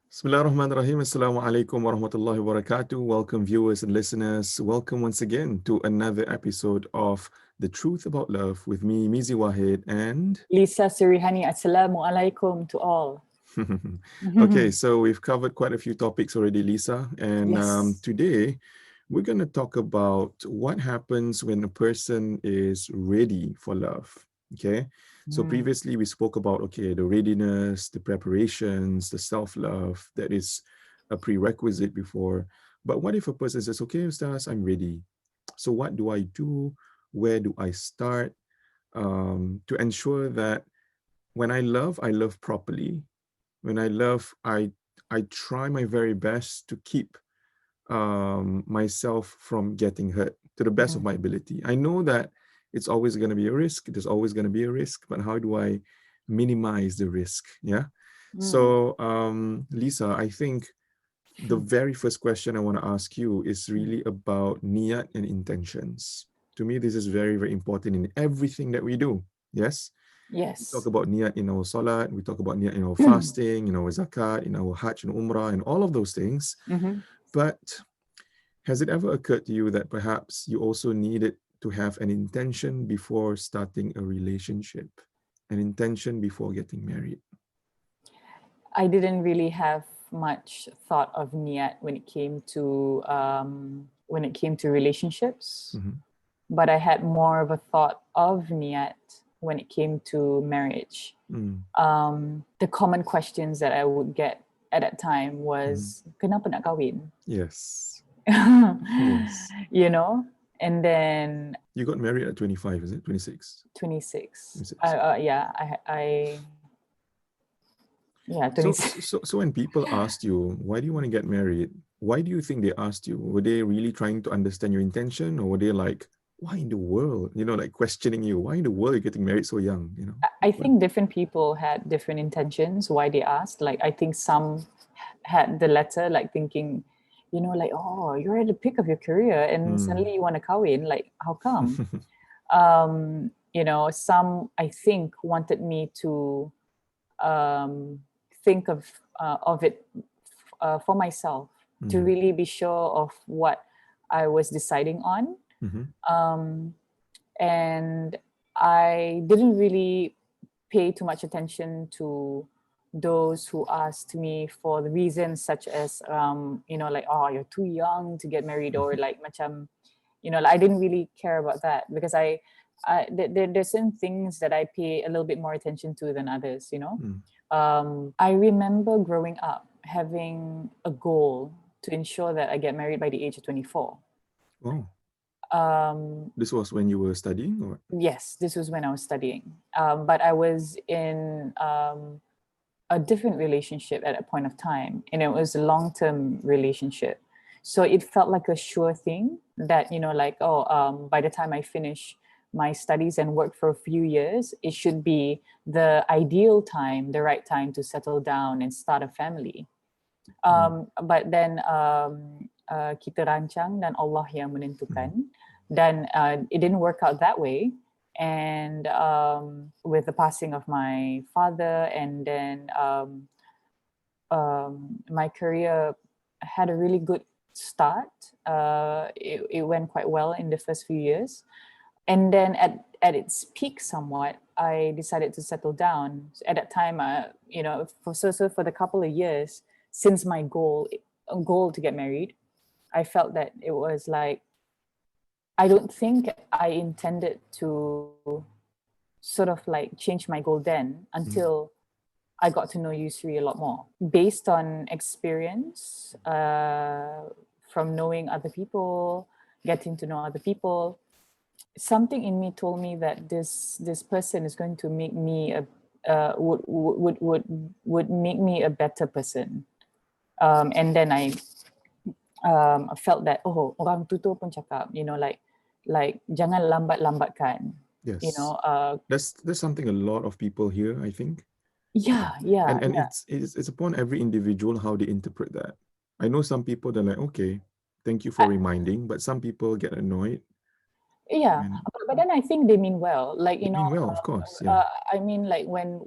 Bismillahirrahmanirrahim. Assalamu alaikum warahmatullahi wabarakatuh. Welcome, viewers and listeners. Welcome once again to another episode of The Truth About Love with me, Mizi Wahid, and. Lisa Surihani, Assalamu alaikum to all. Okay, so we've covered quite a few topics already, Lisa. And Yes. today we're going to talk about what happens when a person is ready for love. Okay. So previously we spoke about, okay, the readiness, the preparations, the self-love that is a prerequisite before. But what if a person says, okay, Ustaz, I'm ready. So what do I do? Where do I start to ensure that when I love properly. When I love, I try my very best to keep myself from getting hurt to the best of my ability. I know that it's always going to be a risk. There's always going to be a risk, but how do I minimize the risk? Yeah. So, Lisa, I think the very first question I want to ask you is really about niyat and intentions. To me, this is very, very important in everything that we do. Yes. We talk Yes. about niyat in our salat, we talk about niyat in our fasting, in our zakat, in our hajj and umrah, and all of those things. But has it ever occurred to you that perhaps you also needed to have an intention before starting a relationship, an intention before getting married? I didn't really have much thought of niyat when it came to relationships, but I had more of a thought of niyat when it came to marriage. The common questions that I would get at that time was, kenapa nak kahwin? Yes. Yes. You know, and then You got married at 25, is it? 26? 26. 26. Yeah, 26. So when people asked you, why do you want to get married? Why do you think they asked you? Were they really trying to understand your intention, or were they like, why in the world? You know, like questioning you, why in the world are you getting married so young? You know? I think different people had different intentions why they asked. Like, I think some had the letter, like thinking, you know, like, oh, you're at the peak of your career and suddenly you want to kahwin. Like, how come? You know, some I think wanted me to think of it for myself, to really be sure of what I was deciding on. And I didn't really pay too much attention to those who asked me for the reasons such as, you know, like, oh, you're too young to get married, or like, macam, you know, like, I didn't really care about that because there's certain things that I pay a little bit more attention to than others, you know. I remember growing up having a goal to ensure that I get married by the age of 24. Oh. This was when you were studying, or? Yes, this was when I was studying. But I was in a different relationship at a point of time, and it was a long-term relationship. So it felt like a sure thing that, you know, like, by the time I finish my studies and work for a few years, it should be the ideal time, the right time to settle down and start a family. But then kita rancang dan Allah yang menentukan. Then it didn't work out that way. And with the passing of my father, and then my career had a really good start. It went quite well in the first few years. And then at its peak somewhat, I decided to settle down. At that time, you know, for the couple of years since my goal to get married, I felt that it was like, I don't think I intended to sort of like change my goal then until I got to know Yusri a lot more. Based on experience, from knowing other people, getting to know other people, something in me told me that this person is going to make me would make me a better person. And then I felt that, oh, orang tu pun cakap, you know, like jangan lambat-lambatkan. Yes. You know, that's something a lot of people hear, I think. Yeah. And yeah. it's upon every individual how they interpret that. I know some people, they're like, okay, thank you for reminding, but some people get annoyed. Yeah, but then I think they mean well. Like, you They mean know, well, of course, yeah. I mean, like when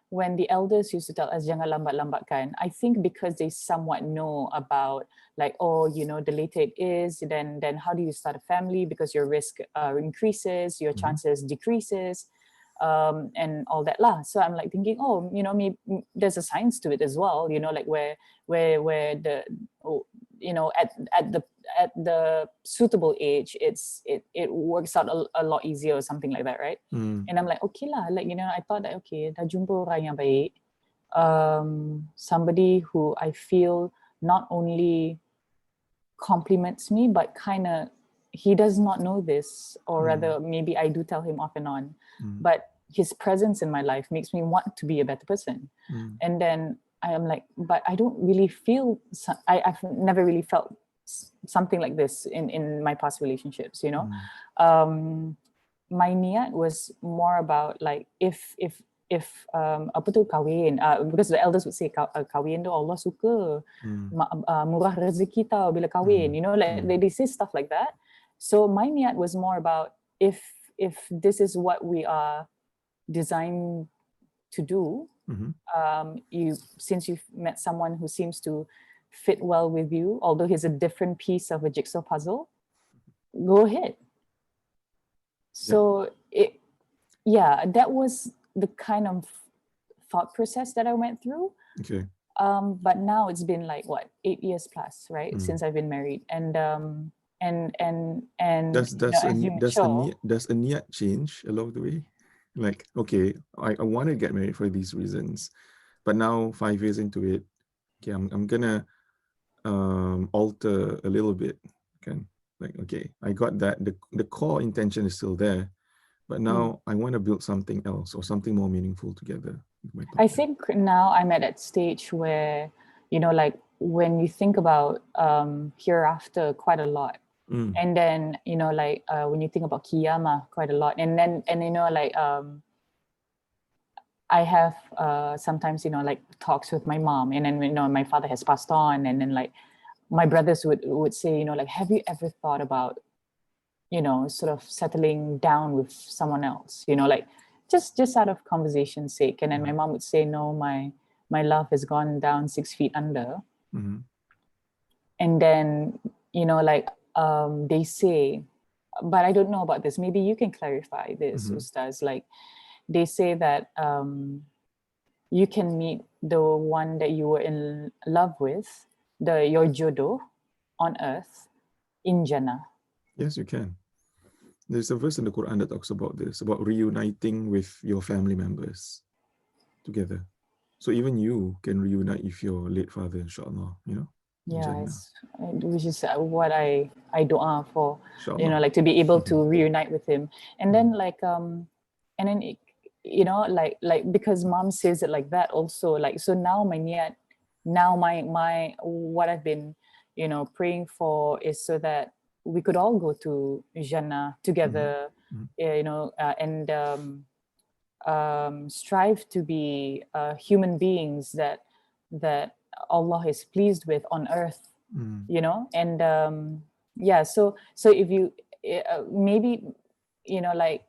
when the elders used to tell us jangan lambat-lambatkan, I think because they somewhat know about like, oh, the later it is, then how do you start a family, because your risk increases, your chances decreases, and all that lah. So I'm like thinking, oh, maybe there's a science to it as well, like where the at the suitable age, it works out a lot easier or something like that, right? And I'm like, okay lah, like I thought that okay, dah jumpa orang yang baik, somebody who I feel not only compliments me, but kind of he does not know this, or rather maybe I do tell him off and on, but his presence in my life makes me want to be a better person. And then I am like, but I don't really feel, I've never really felt something like this in my past relationships, my niat was more about like if apa tu kahwin, because the elders would say kahwin tu Allah suka, murah rezeki tau bila kahwin, like they say stuff like that. So my niat was more about if this is what we are designed to do, since you've met someone who seems to fit well with you, although he's a different piece of a jigsaw puzzle, go ahead. So that was the kind of thought process that I went through. Okay. But now it's been like 8 years plus, right, since I've been married, and does a niyat change along the way? Like, okay, I want to get married for these reasons, but now 5 years into it, okay, I'm gonna alter a little bit. Okay, like, okay, I got that, the core intention is still there, but now I want to build something else or something more meaningful together with my partner. I think now I'm at that stage where, like when you think about hereafter quite a lot, and then like when you think about Qiyamah quite a lot, and like I have sometimes like talks with my mom, and then my father has passed on, and then like my brothers would say, like, have you ever thought about sort of settling down with someone else, like just out of conversation's sake. And then my mom would say, no, my love has gone down 6 feet under. And then like they say, but I don't know about this, maybe you can clarify this, Ustaz, like they say that you can meet the one that you were in love with, your jodoh on earth in Jannah. Yes, you can. There's a verse in the Quran that talks about this, about reuniting with your family members together. So even you can reunite with your late father, inshallah, Yes, which is what I dua for, inshallah. like to be able to reunite with him. And then like and then like because mom says it like that also, like, so now my niyat, now my what I've been praying for is so that we could all go to Jannah together, and strive to be human beings that Allah is pleased with on earth, and so if you maybe like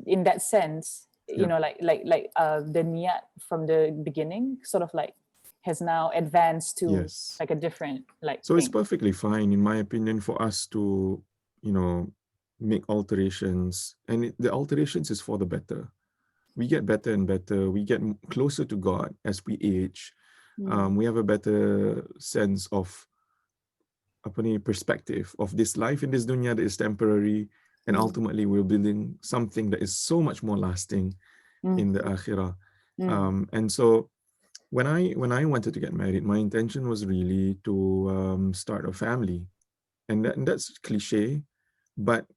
in that sense, like the niyat from the beginning sort of like has now advanced to like a different like so thing. It's perfectly fine, in my opinion, for us to make alterations, and the alterations is for the better. We get better and better, we get closer to God as we age. We have a better sense of perspective of this life in this dunya that is temporary, and ultimately we're building something that is so much more lasting in the akhirah. And so when I wanted to get married, my intention was really to start a family, and that's cliche, but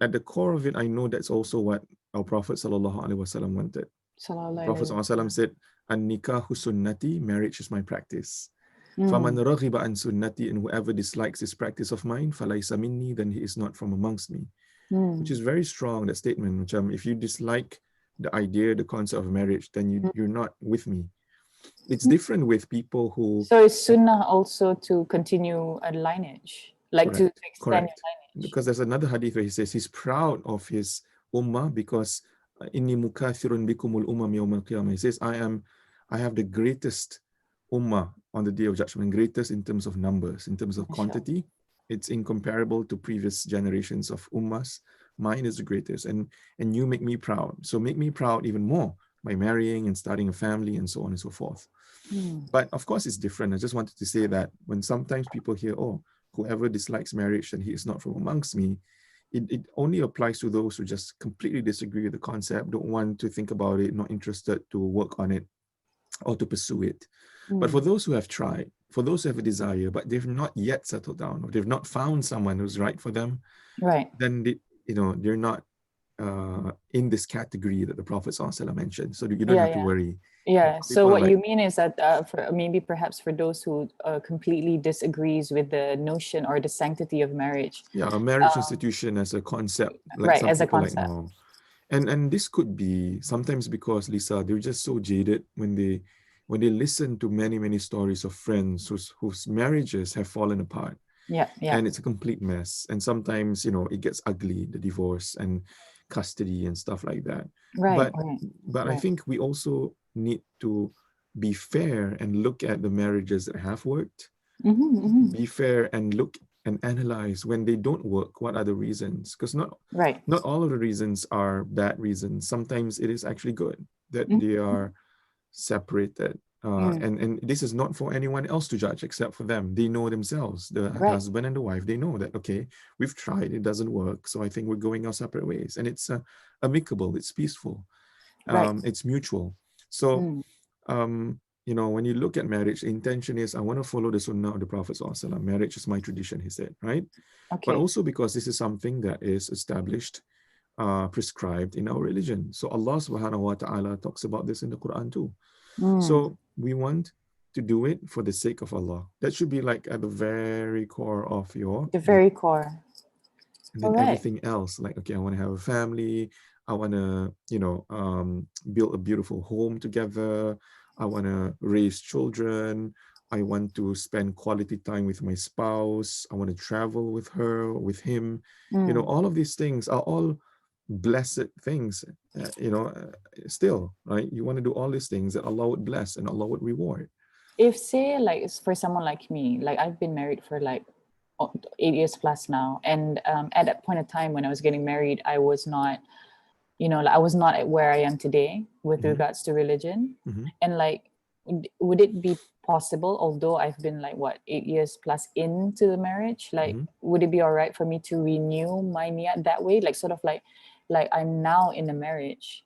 at the core of it, I know that's also what our Prophet Sallallahu Alaihi Wasallam wanted. Prophet Sallallahu Alaihi Wasallam said, "An nikahu sunnati, marriage is my practice. Faman raghiba an sunnati, and whoever dislikes this practice of mine, falaysa minni, then he is not from amongst me." Which is very strong, that statement. If you dislike the idea, the concept of marriage, then you're not with me. It's different with people who... So it's sunnah also to continue a lineage, like to extend your lineage. Because there's another hadith where he says he's proud of his ummah because inni mukathirun bikumul umam yawm al-qiyamah. He says, I have the greatest ummah on the day of judgment, greatest in terms of numbers, in terms of Mashallah. quantity. It's incomparable to previous generations of ummahs. Mine is the greatest, and you make me proud. So make me proud even more by marrying and starting a family and so on and so forth. But of course, it's different. I just wanted to say that when sometimes people hear, oh, whoever dislikes marriage, then he is not from amongst me, it only applies to those who just completely disagree with the concept, don't want to think about it, not interested to work on it or to pursue it. But for those who have tried, for those who have a desire, but they've not yet settled down, or they've not found someone who's right for them, Right. then they're not in this category that the Prophet ﷺ mentioned. So you don't Yeah, have to yeah. worry. Yeah. So People are what like, you mean is that for maybe perhaps for those who completely disagrees with the notion or the sanctity of marriage, yeah, a marriage institution as a concept, like right, some as a people like, concept. no. And this could be sometimes because, Lisa, they're just so jaded when they listen to many stories of friends whose marriages have fallen apart, Yeah, yeah. and it's a complete mess. And sometimes, it gets ugly, the divorce and custody and stuff like that. Right, But right, but I right. think we also need to be fair and look at the marriages that have worked, be fair and look and analyze when they don't work, what are the reasons? Because Right. not all of the reasons are bad reasons. Sometimes it is actually good that Mhm. they are separated. Mm. And this is not for anyone else to judge except for them. They know themselves, the Right. husband and the wife, they know that, okay, we've tried, it doesn't work. So I think we're going our separate ways. And it's amicable, it's peaceful, Right. it's mutual. So Mm. when you look at marriage, the intention is, I want to follow the sunnah of the Prophet ﷺ. Marriage is my tradition, he said, right? But Okay. also because this is something that is established, prescribed in our religion. So Allah subhanahu wa ta'ala talks about this in the Quran too. Mm. So we want to do it for the sake of Allah. That should be like at the very core of your The deen. very core. And All then right. everything else, like, okay, I want to have a family. I want to, build a beautiful home together. I want to raise children. I want to spend quality time with my spouse. I want to travel with her, with him. Mm. All of these things are all blessed things, still, right? You want to do all these things that Allah would bless and Allah would reward. If say like it's for someone like me, like I've been married for like 8 years plus now, and at that point of time when I was getting married, I was not, like, I was not at where I am today with Mhm, regards to religion, mhm, and like, would it be possible, although I've been like what 8 years plus into the marriage, like mhm, would it be all right for me to renew my niyat that way, like sort of like I'm now in a marriage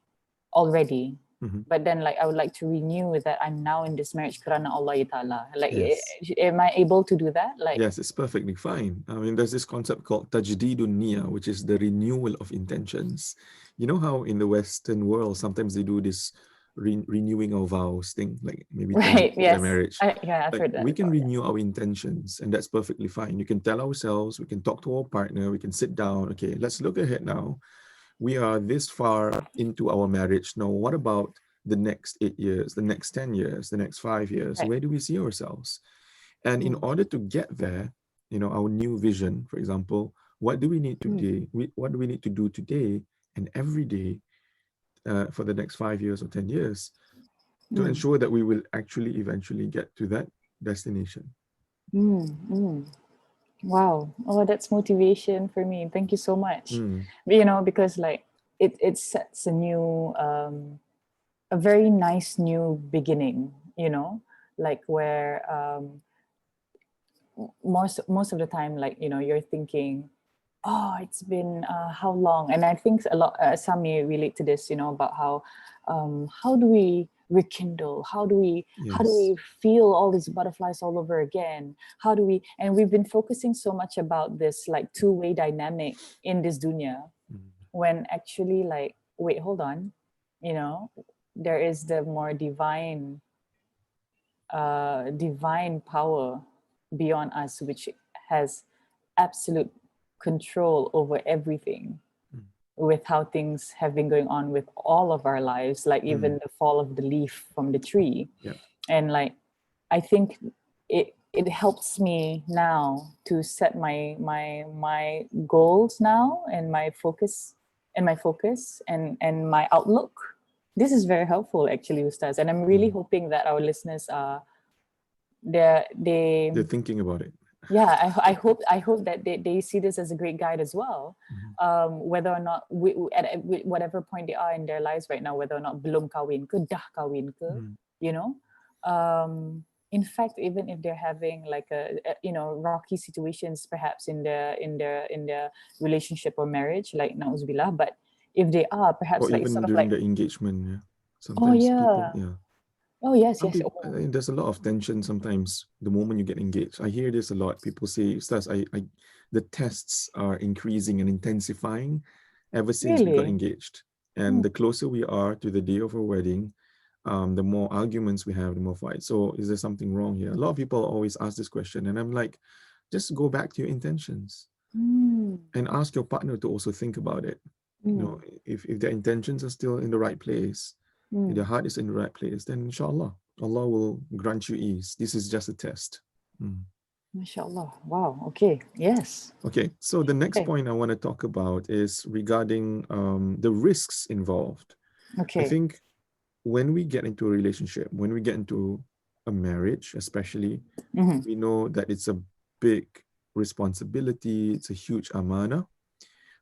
already, mhm. but then like I would like to renew that I'm now in this marriage karana Allah Ta'ala. Like, Yes. am I able to do that? Like, Yes, it's perfectly fine. I mean, there's this concept called tajdidun niyyah, which is the renewal of intentions. You know how in the Western world, sometimes they do this renewing of vows thing, like maybe 10 years right, after yes. marriage. Yeah, I've Like heard that we can before. renew our intentions, and that's perfectly fine. You can tell ourselves, we can talk to our partner, we can sit down. Okay, let's look ahead now. We are this far into our marriage. Now, what about the next 8 years, the next 10 years, the next 5 years? Right. Where do we see ourselves? And in Mm. order to get there, our new vision, for example, what do we need to Mm. do? What do we need to do today and every day for the next 5 years or 10 years to Mm. ensure that we will actually eventually get to that destination? Mm. Mm. Wow. Oh, that's motivation for me. Thank you so much. Mm, Because like it sets a very nice new beginning, like where most of the time, like, you're thinking, oh, it's been how long? And I think a lot, some may relate to this, about how do we rekindle? How do we yes. feel all these butterflies all over again? How do we? And we've been focusing so much about this like two-way dynamic in this dunya, Mm, when actually, like, wait, hold on, you know, there is the more divine power beyond us, which has absolute control over everything, mm, with how things have been going on with all of our lives, like even mm, the fall of the leaf from the tree. yeah. And like, I think it helps me now to set my goals now and my focus and my focus and my outlook. This is very helpful actually, Ustaz. And I'm really hoping that our listeners are they They're thinking about it. yeah, I hope that they see this as a great guide as well. Whether or not at whatever point they are in their lives right now, whether or not belum kawin ke, dah kawin ke, you know. In fact, even if they're having like rocky situations perhaps in their relationship or marriage, like na'uzubillah, but if they are perhaps Or like even sort of during like, the engagement, yeah. oh Sometimes people, yeah, yeah. oh yes, Some yes, people, oh, there's a lot of tension sometimes the moment you get engaged. I hear this a lot. People say, Ustaz, the tests are increasing and intensifying ever since we got really. engaged. And the closer we are to the day of our wedding, the more arguments we have, the more fights. So is there something wrong here? A lot of people always ask this question. And I'm like, just go back to your intentions Mm, and ask your partner to also think about it. You know, mm, if their intentions are still in the right place, if mm. their heart is in the right place, then inshallah, Allah will grant you ease. This is just a test. Mm. MashaAllah. Wow. Okay. Yes. Okay, so the next Okay. point I want to talk about is regarding the risks involved. I Okay. think when we get into a relationship, when we get into a marriage, especially, Mm-hmm. we know that it's a big responsibility, it's a huge amana.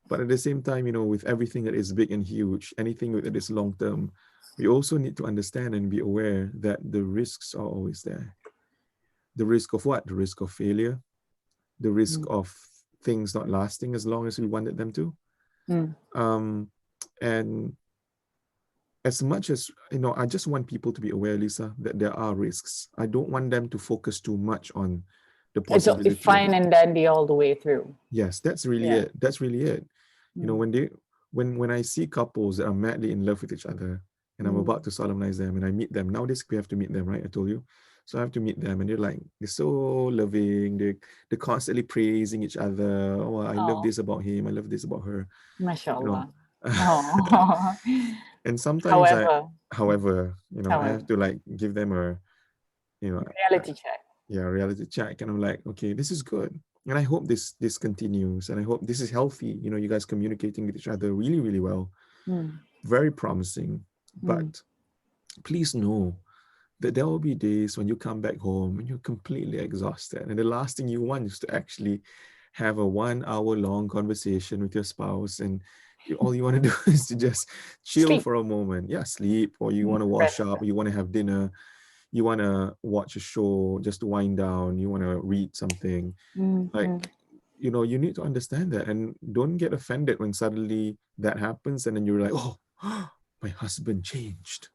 But at the same time, with everything that is big and huge, anything that is long term, we also need to understand and be aware that the risks are always there. The risk of what? The risk of failure, the risk Mm. of things not lasting as long as we wanted them to. Mm. Um, and as much as, I just want people to be aware, Lisa, that there are risks. I don't want them to focus too much on the It's possibility of, fine and dandy all the way through. yes, that's really Yeah. it. That's really it. Mm. When I see couples that are madly in love with each other and I'm Mm. about to solemnize them and I meet them, nowadays we have to meet them, right? I told you. So I have to meet them and they're so loving. They're constantly praising each other. Oh, I love Oh, this about him. I love this about her. You know. MashaAllah. Oh. And sometimes However, I however, have to like give them you know, reality check. reality check. And I'm like, okay, this is good. And I hope this continues. And I hope this is healthy. You guys communicating with each other really, really well. Mm. Very promising. Mm. But please know that there will be days when you come back home and you're completely exhausted. And the last thing you want is to actually have a 1 hour long conversation with your spouse. And all you want to do is to just chill Sleep. for a moment. Yeah, sleep, or you Mm. want to wash Rest. up, or you want to have dinner, you want to watch a show just to wind down, you want to read something. Mm. Like, Mm. you need to understand that and don't get offended when suddenly that happens and then you're like, oh, my husband changed.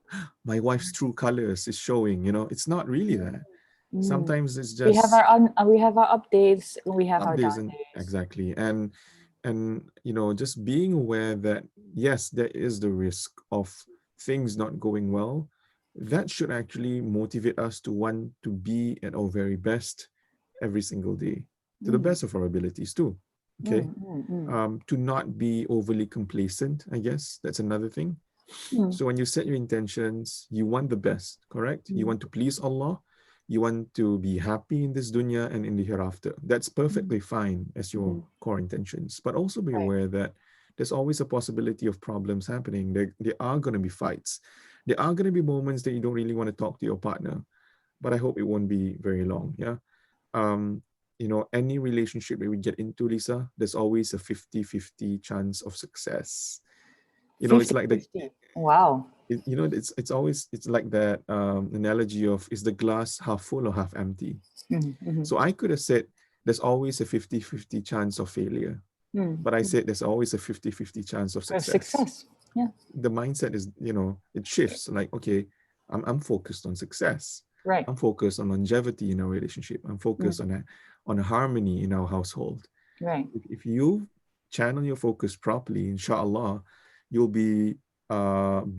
My wife's true colors is showing, it's not really that. Mm. Sometimes it's We have just our updates. We have our updates down and days. exactly. And just being aware that yes, there is the risk of things not going well. That should actually motivate us to want to be at our very best every single day, to the Mm. best of our abilities too. Okay. Mm. Mm. Mm. To not be overly complacent, I guess that's another thing. Mm. So when you set your intentions, you want the best, correct? You Mm. want to please Allah. You want to be happy in this dunya and in the hereafter. That's Mm. perfectly fine as your Mm. core intentions. But also be Right. aware that there's always a possibility of problems happening. There are going to be fights. There are going to be moments that you don't really want to talk to your partner. But I hope it won't be very long. Yeah. Um, any relationship that we get into, Lisa, there's always a 50-50 chance of success. It's like the 50-50. Wow. it's like that analogy of, is the glass half full or half empty? Mm. Mm. So I could have said there's always a 50-50 chance of failure, Mm. but I said there's always a 50-50 chance of Of success. success. Yeah. The mindset is, it shifts like, okay, I'm focused on success. Right. I'm focused on longevity in our relationship. I'm Mm. focused on a harmony in our household. Right. If you channel your focus properly, inshallah, you'll be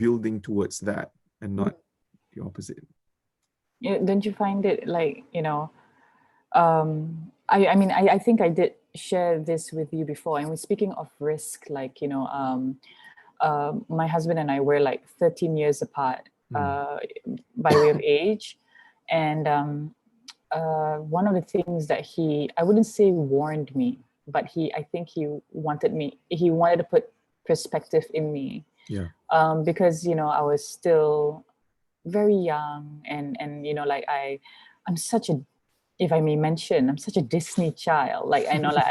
building towards that and Mm. not the opposite. Don't you find it like, I mean, I think I did share this with you before. And we're speaking of risk, like, my husband and I were like 13 years apart by way of age. And one of the things that I wouldn't say warned me, but I think he wanted to put perspective in me, Yeah. because I was still very young, and like I'm such a, if I may mention, I'm such a Disney child. Like I know, like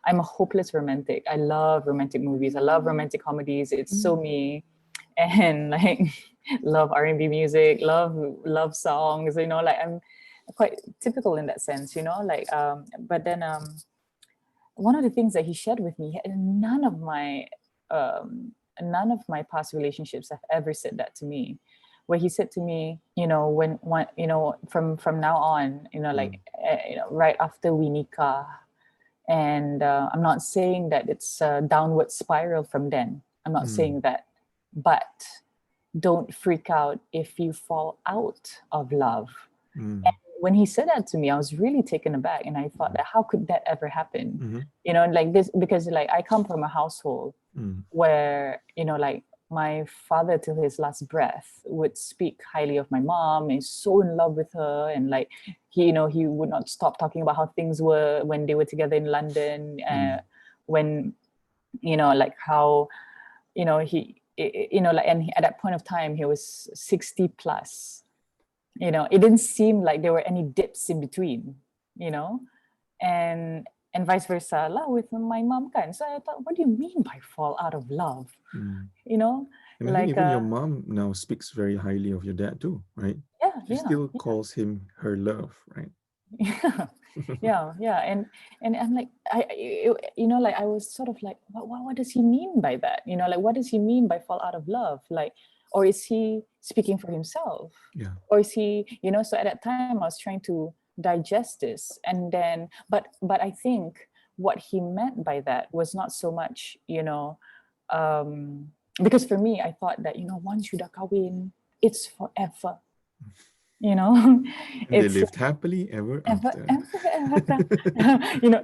I'm a hopeless romantic. I love romantic movies. I love romantic comedies. It's so me, and like love R&B music, love songs. Like I'm quite typical in that sense. Like but then one of the things that he shared with me, um, none of my past relationships have ever said that to me. Where he said to me, when from now on, like right after we nikah, and I'm not saying that it's a downward spiral from then. I'm not Mm. saying that, but don't freak out if you fall out of love. Mm. When he said that to me, I was really taken aback, and I thought that how could that ever happen? Mm-hmm. Like this, because like I come from a household Mm. where like my father till his last breath would speak highly of my mom, and is so in love with her, and like he would not stop talking about how things were when they were together in London, Mm. when like how like, and at that point of time he was 60 plus. It didn't seem like there were any dips in between, you know and vice versa lah with my mom kan. So I thought, what do you mean by fall out of love? Mm. you know And I think like even your mom now speaks very highly of your dad too, right? yeah, She yeah, still calls him her love, right? yeah, yeah. And I'm like, like I was sort of like, what does he mean by that? Like, what does he mean by fall out of love? Like, or is he speaking for himself? Yeah. Or is he, so at that time I was trying to digest this, and then but I think what he meant by that was not so much, because for me I thought that, once you dah kahwin, it's forever, you know And they it's lived happily ever ever, after. ever after. you know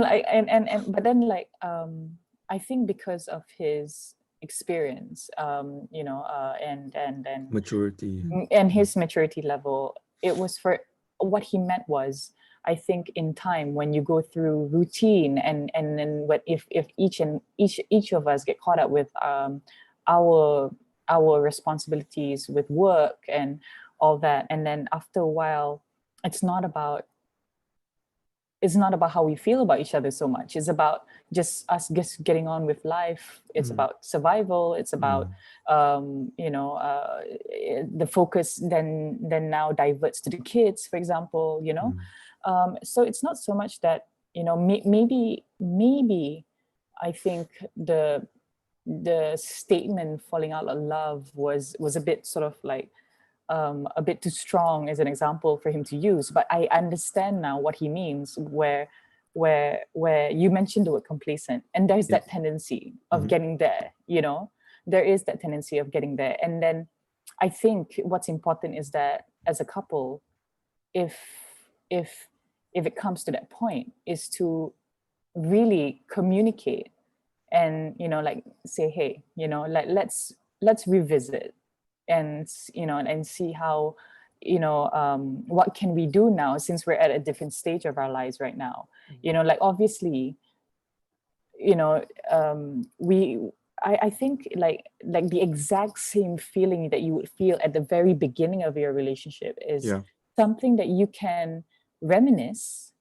like, and but then like I think because of his experience, Maturity. and his maturity level, it was for what he meant was, I think in time when you go through routine, and then what if each of us get caught up with our our responsibilities with work and all that, and then after a while, it's not about it's not about how we feel about each other so much. It's about just us just getting on with life. It's Mm. about survival. It's about Mm. the focus then now diverts to the kids, for example. Mm. So it's not so much that, maybe I think the statement falling out of love was a bit sort of like a bit too strong as an example for him to use. But I understand now what he means, where you mentioned the word complacent, and there's Yeah. that tendency of Mm-hmm. getting there. There is that tendency of getting there, and then I think what's important is that as a couple, if if if it comes to that point, is to really communicate, and like say, hey, like let's revisit, and and see how, what can we do now, since we're at a different stage of our lives right now. Like obviously, you know we I think like the exact same feeling that you would feel at the very beginning of your relationship is Yeah. something that you can reminisce,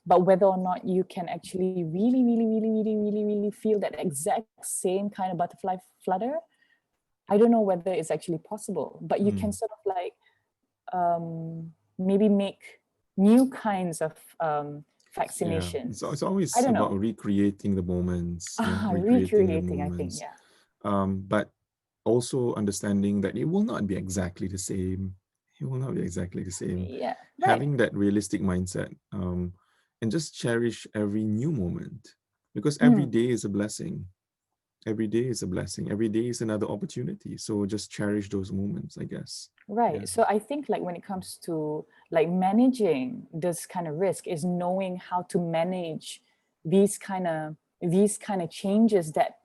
but whether or not you can actually really, really, really, really, really, really feel that exact same kind of butterfly flutter, I don't know whether it's actually possible. But you can Mm. sort of like maybe make new kinds of Yeah. It's vaccinations. I always don't about know. recreating the moments, recreating the Recreating, I think. moments. Yeah. But also understanding that it will not be exactly the same. It will not be exactly the same. Yeah. Right. Having that realistic mindset, and just cherish every new moment, because every Mm. day is a blessing. Every day is a blessing. Every day is another opportunity. So just cherish those moments, I guess. Yeah. Right. So I think like when it comes to like managing this kind of risk is knowing how to manage these kind of changes that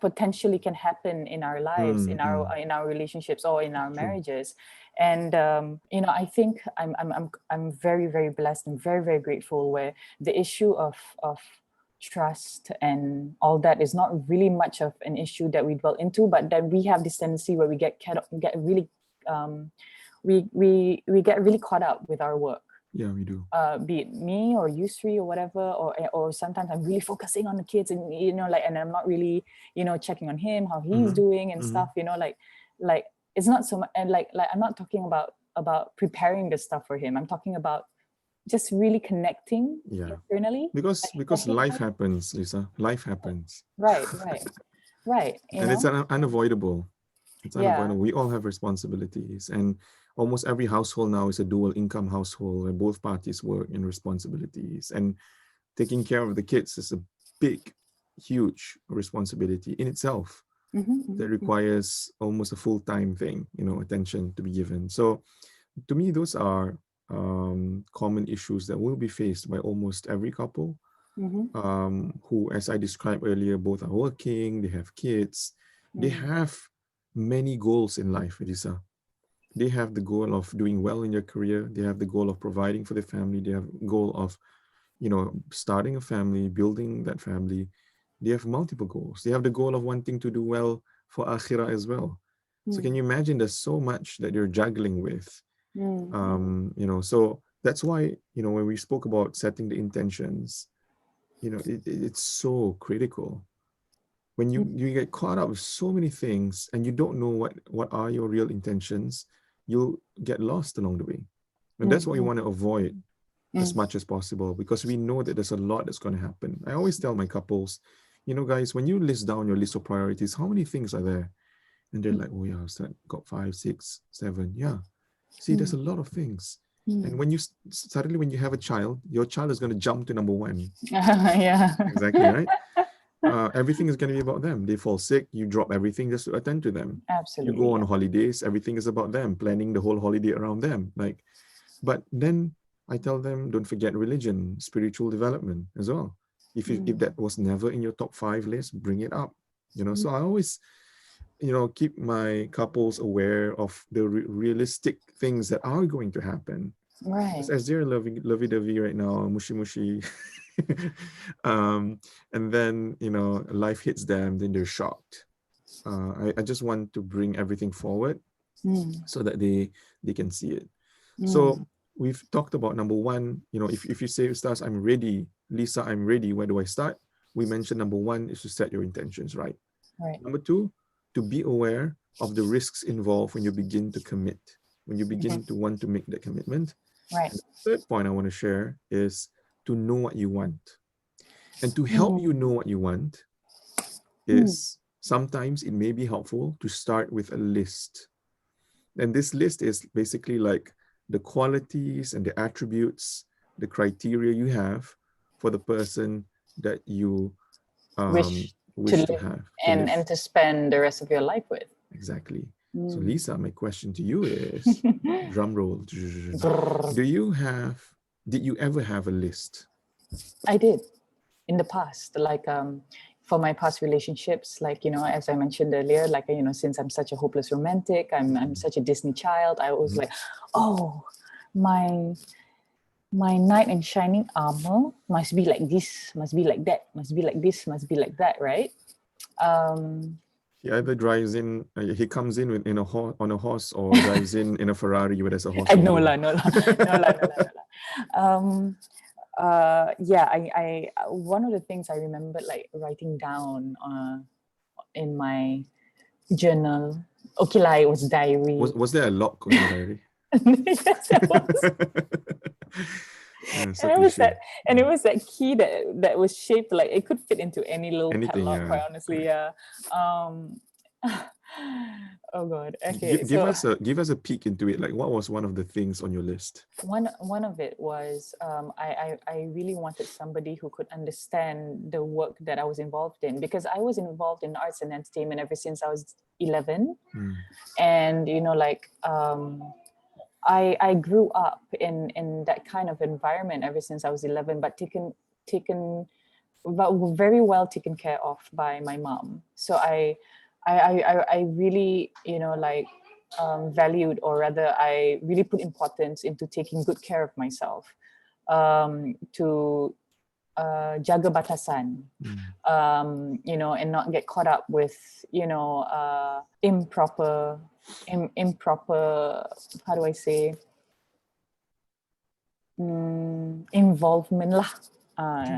potentially can happen in our lives, Mm, in our mm. in our relationships or in our True. marriages. And I think I'm very, very blessed and very, very grateful where the issue of trust and all that is not really much of an issue that we dwell into, but then we have this tendency where we get really we get really caught up with our work. Yeah, we do. Be it me or you three or whatever, or sometimes I'm really focusing on the kids, and like, and I'm not really checking on him, how he's doing and stuff, like it's not so much, and like I'm not talking about preparing the stuff for him. I'm talking about just really connecting internally, because life happens, Lisa. Life happens. Right. And it's unavoidable. It's unavoidable. We all have responsibilities, and almost every household now is a dual income household where both parties work in responsibilities, and taking care of the kids is a big, huge responsibility in itself that requires almost a full-time thing, attention to be given. So to me, those are common issues that will be faced by almost every couple who, as I described earlier, both are working, they have kids, they have many goals in life, Elisa. They have the goal of doing well in their career. They have the goal of providing for the family. They have the goal of, starting a family, building that family. They have multiple goals. They have the goal of wanting to do well for akhirah as well. So can you imagine there's so much that you're juggling with? So that's why, when we spoke about setting the intentions, it's so critical. When you get caught up with so many things and you don't know what are your real intentions, you'll get lost along the way. And that's what we want to avoid as much as possible, because we know that there's a lot that's going to happen. I always tell my couples, guys, when you list down your list of priorities, how many things are there? And they're like, oh yeah, I've got 5, 6, 7. Yeah. See, there's a lot of things. And when you suddenly, when you have a child, your child is going to jump to number 1. Yeah. Exactly, right? Everything is going to be about them. They fall sick, you drop everything just to attend to them. Absolutely. You go on holidays, everything is about them, planning the whole holiday around them. But then I tell them, don't forget religion, spiritual development as well. If that was never in your top 5 list, bring it up. So I always, keep my couples aware of the realistic things that are going to happen. Right. As they're lovey-dovey right now, mushy. And then, life hits them, then they're shocked. I just want to bring everything forward so that they can see it. So we've talked about number 1, if you say, Ustaz, I'm ready, Lisa, I'm ready, where do I start? We mentioned number 1 is to set your intentions, right? Number 2, to be aware of the risks involved when you begin to commit, when you begin to want to make that commitment. Right. And the third point I want to share is to know what you want. And to help you know what you want is sometimes it may be helpful to start with a list. And this list is basically like the qualities and the attributes, the criteria you have for the person that you wish to have. And to spend the rest of your life with. Exactly. So Lisa, my question to you is, drum roll. Did you ever have a list? I did in the past, like for my past relationships, like, as I mentioned earlier, like, since I'm such a hopeless romantic, I'm such a Disney child, I was like, oh, my knight in shining armor must be like this, must be like that, must be like this, must be like that, right? He either drives in, he comes in on a horse, or drives in a Ferrari where there's a horse. No la. I one of the things I remember, like, writing down in my journal. Okay, like, it was diary. Was there a lock on your diary? Yes, there was. So and it was that key that was shaped like it could fit into any little padlock, quite honestly. Yeah. Oh God. Okay. Give us a peek into it. Like, what was one of the things on your list? One of it was I really wanted somebody who could understand the work that I was involved in, because I was involved in arts and entertainment ever since I was 11, and I grew up in that kind of environment ever since I was 11, but very well taken care of by my mom. So I really, valued, or rather I really put importance into taking good care of myself, to jaga batasan, you know, and not get caught up with, you know, improper, how do I say, involvement lah.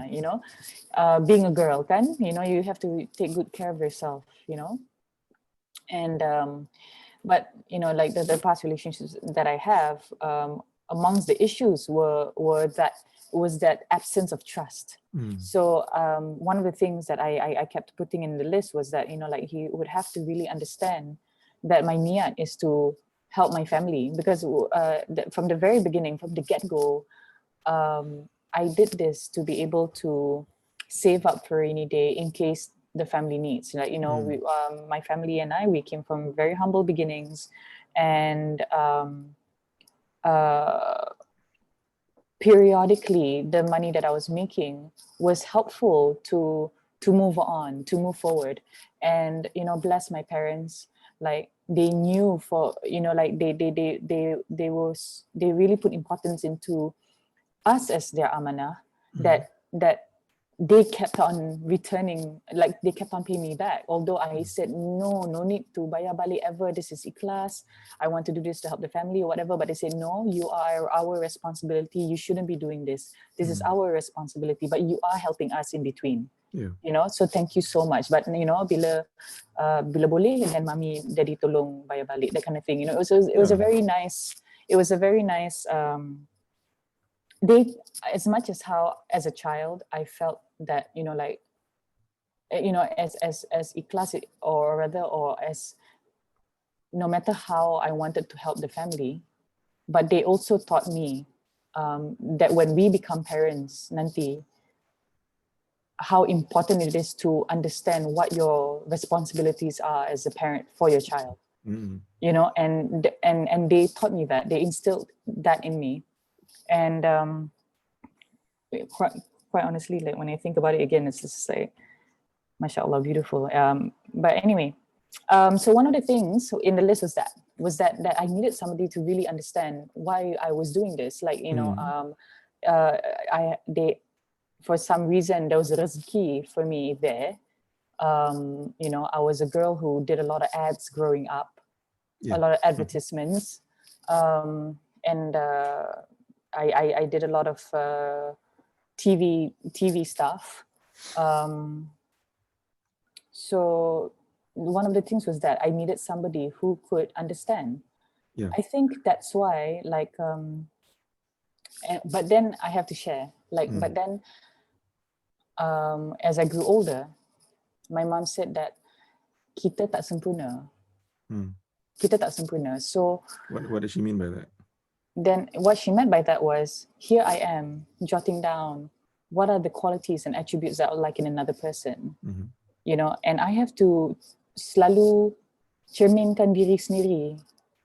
You know, being a girl, kan, you know, you have to take good care of yourself, you know. And but you know, like the past relationships that I have, amongst the issues were that absence of trust. So one of the things that I kept putting in the list was that, you know, like he would have to really understand that my niyat is to help my family, because from the very beginning, from the get-go, I did this to be able to save up for a rainy day in case the family needs. Like, you know, my family and I, we came from very humble beginnings, and periodically the money that I was making was helpful to move on, to move forward. And, you know, bless my parents, like they knew, for, you know, like they really put importance into us as their amanah, that they kept on returning, like they kept on paying me back. Although I said, no need to bayar balik ever, this is ikhlas, I want to do this to help the family or whatever. But they said, no, you are our responsibility, you shouldn't be doing this. This is our responsibility, but you are helping us in between. Yeah. You know, so thank you so much. But, you know, bila boleh, and then mami daddy tolong bayar balik, that kind of thing. You know, it was a very nice, they, as much as how as a child I felt that, you know, like, you know, as ikhlas, or rather, or as, no matter how I wanted to help the family, but they also taught me that when we become parents nanti, how important it is to understand what your responsibilities are as a parent for your child. You know, and they taught me that, they instilled that in me. And quite honestly, like when I think about it again, it's just like, mashallah, beautiful. But anyway, so one of the things in the list was that I needed somebody to really understand why I was doing this. Like, you know, for some reason there was a rizki for me there. You know, I was a girl who did a lot of ads growing up, a lot of advertisements, and I did a lot of TV stuff. So one of the things was that I needed somebody who could understand. I think that's why, like, but then I have to share, like, but then as I grew older, my mom said that kita tak sempurna. Kita tak sempurna. So what does she mean by that? Then what she meant by that was, here I am jotting down what are the qualities and attributes that I like in another person. You know, and I have to selalu cerminkan diri sendiri.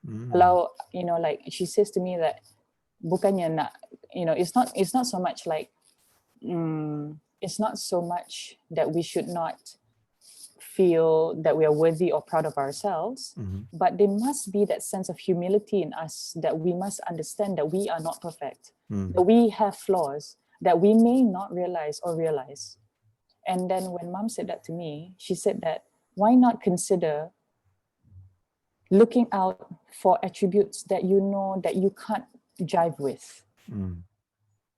Kalau, you know, like she says to me that bukannya nak, you know, it's not so much like, it's not so much that we should not feel that we are worthy or proud of ourselves, but there must be that sense of humility in us, that we must understand that we are not perfect, that we have flaws that we may not realize or realize. And then when mom said that to me, she said that, why not consider looking out for attributes that you know that you can't jive with?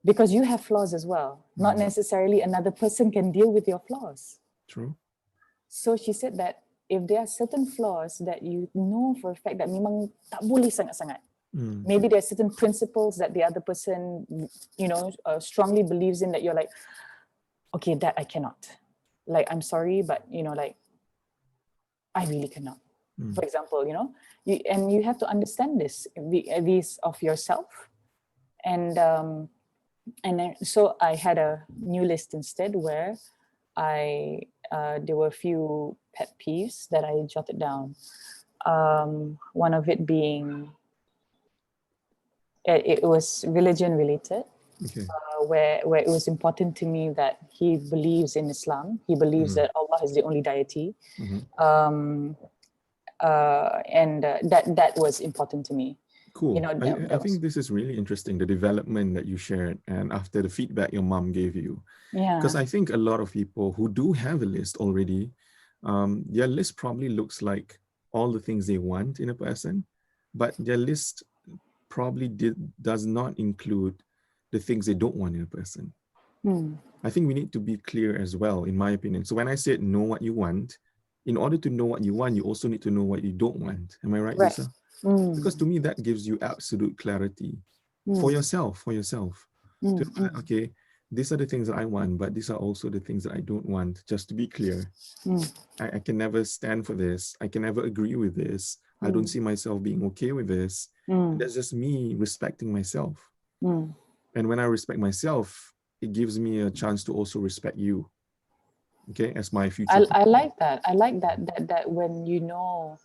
Because you have flaws as well. Not necessarily another person can deal with your flaws. True. So she said that if there are certain flaws that you know for a fact that memang tak boleh sangat-sangat, maybe there are certain principles that the other person, you know, strongly believes in, that you're like, okay, that I cannot. Like, I'm sorry, but, you know, like, I really cannot. For example, you know, you have to understand these of yourself. And then, so I had a new list instead, where there were a few pet peeves that I jotted down. One of it being, it was religion related. Okay. Where it was important to me that he believes in Islam. He believes that Allah is the only deity. And that was important to me. You Cool. know, I that think was, this is really interesting, the development that you shared and after the feedback your mom gave you. Because yeah. I think a lot of people who do have a list already, their list probably looks like all the things they want in a person, but their list probably does not include the things they don't want in a person. Mm, I think we need to be clear as well, in my opinion. So when I said know what you want, in order to know what you want, you also need to know what you don't want. Am I right, right. Lisa? Because Mm, to me, that gives you absolute clarity for mm, yourself, to know that, mm, okay, these are the things that I want, but these are also the things that I don't want. Just to be clear, mm, I can never stand for this. I can never agree with this. I don't mm, see myself being okay with this. And mm, that's just me respecting myself. mm. And when I respect myself, it gives me a chance to also respect you, okay, as my future I partner. like that. I like that when you know,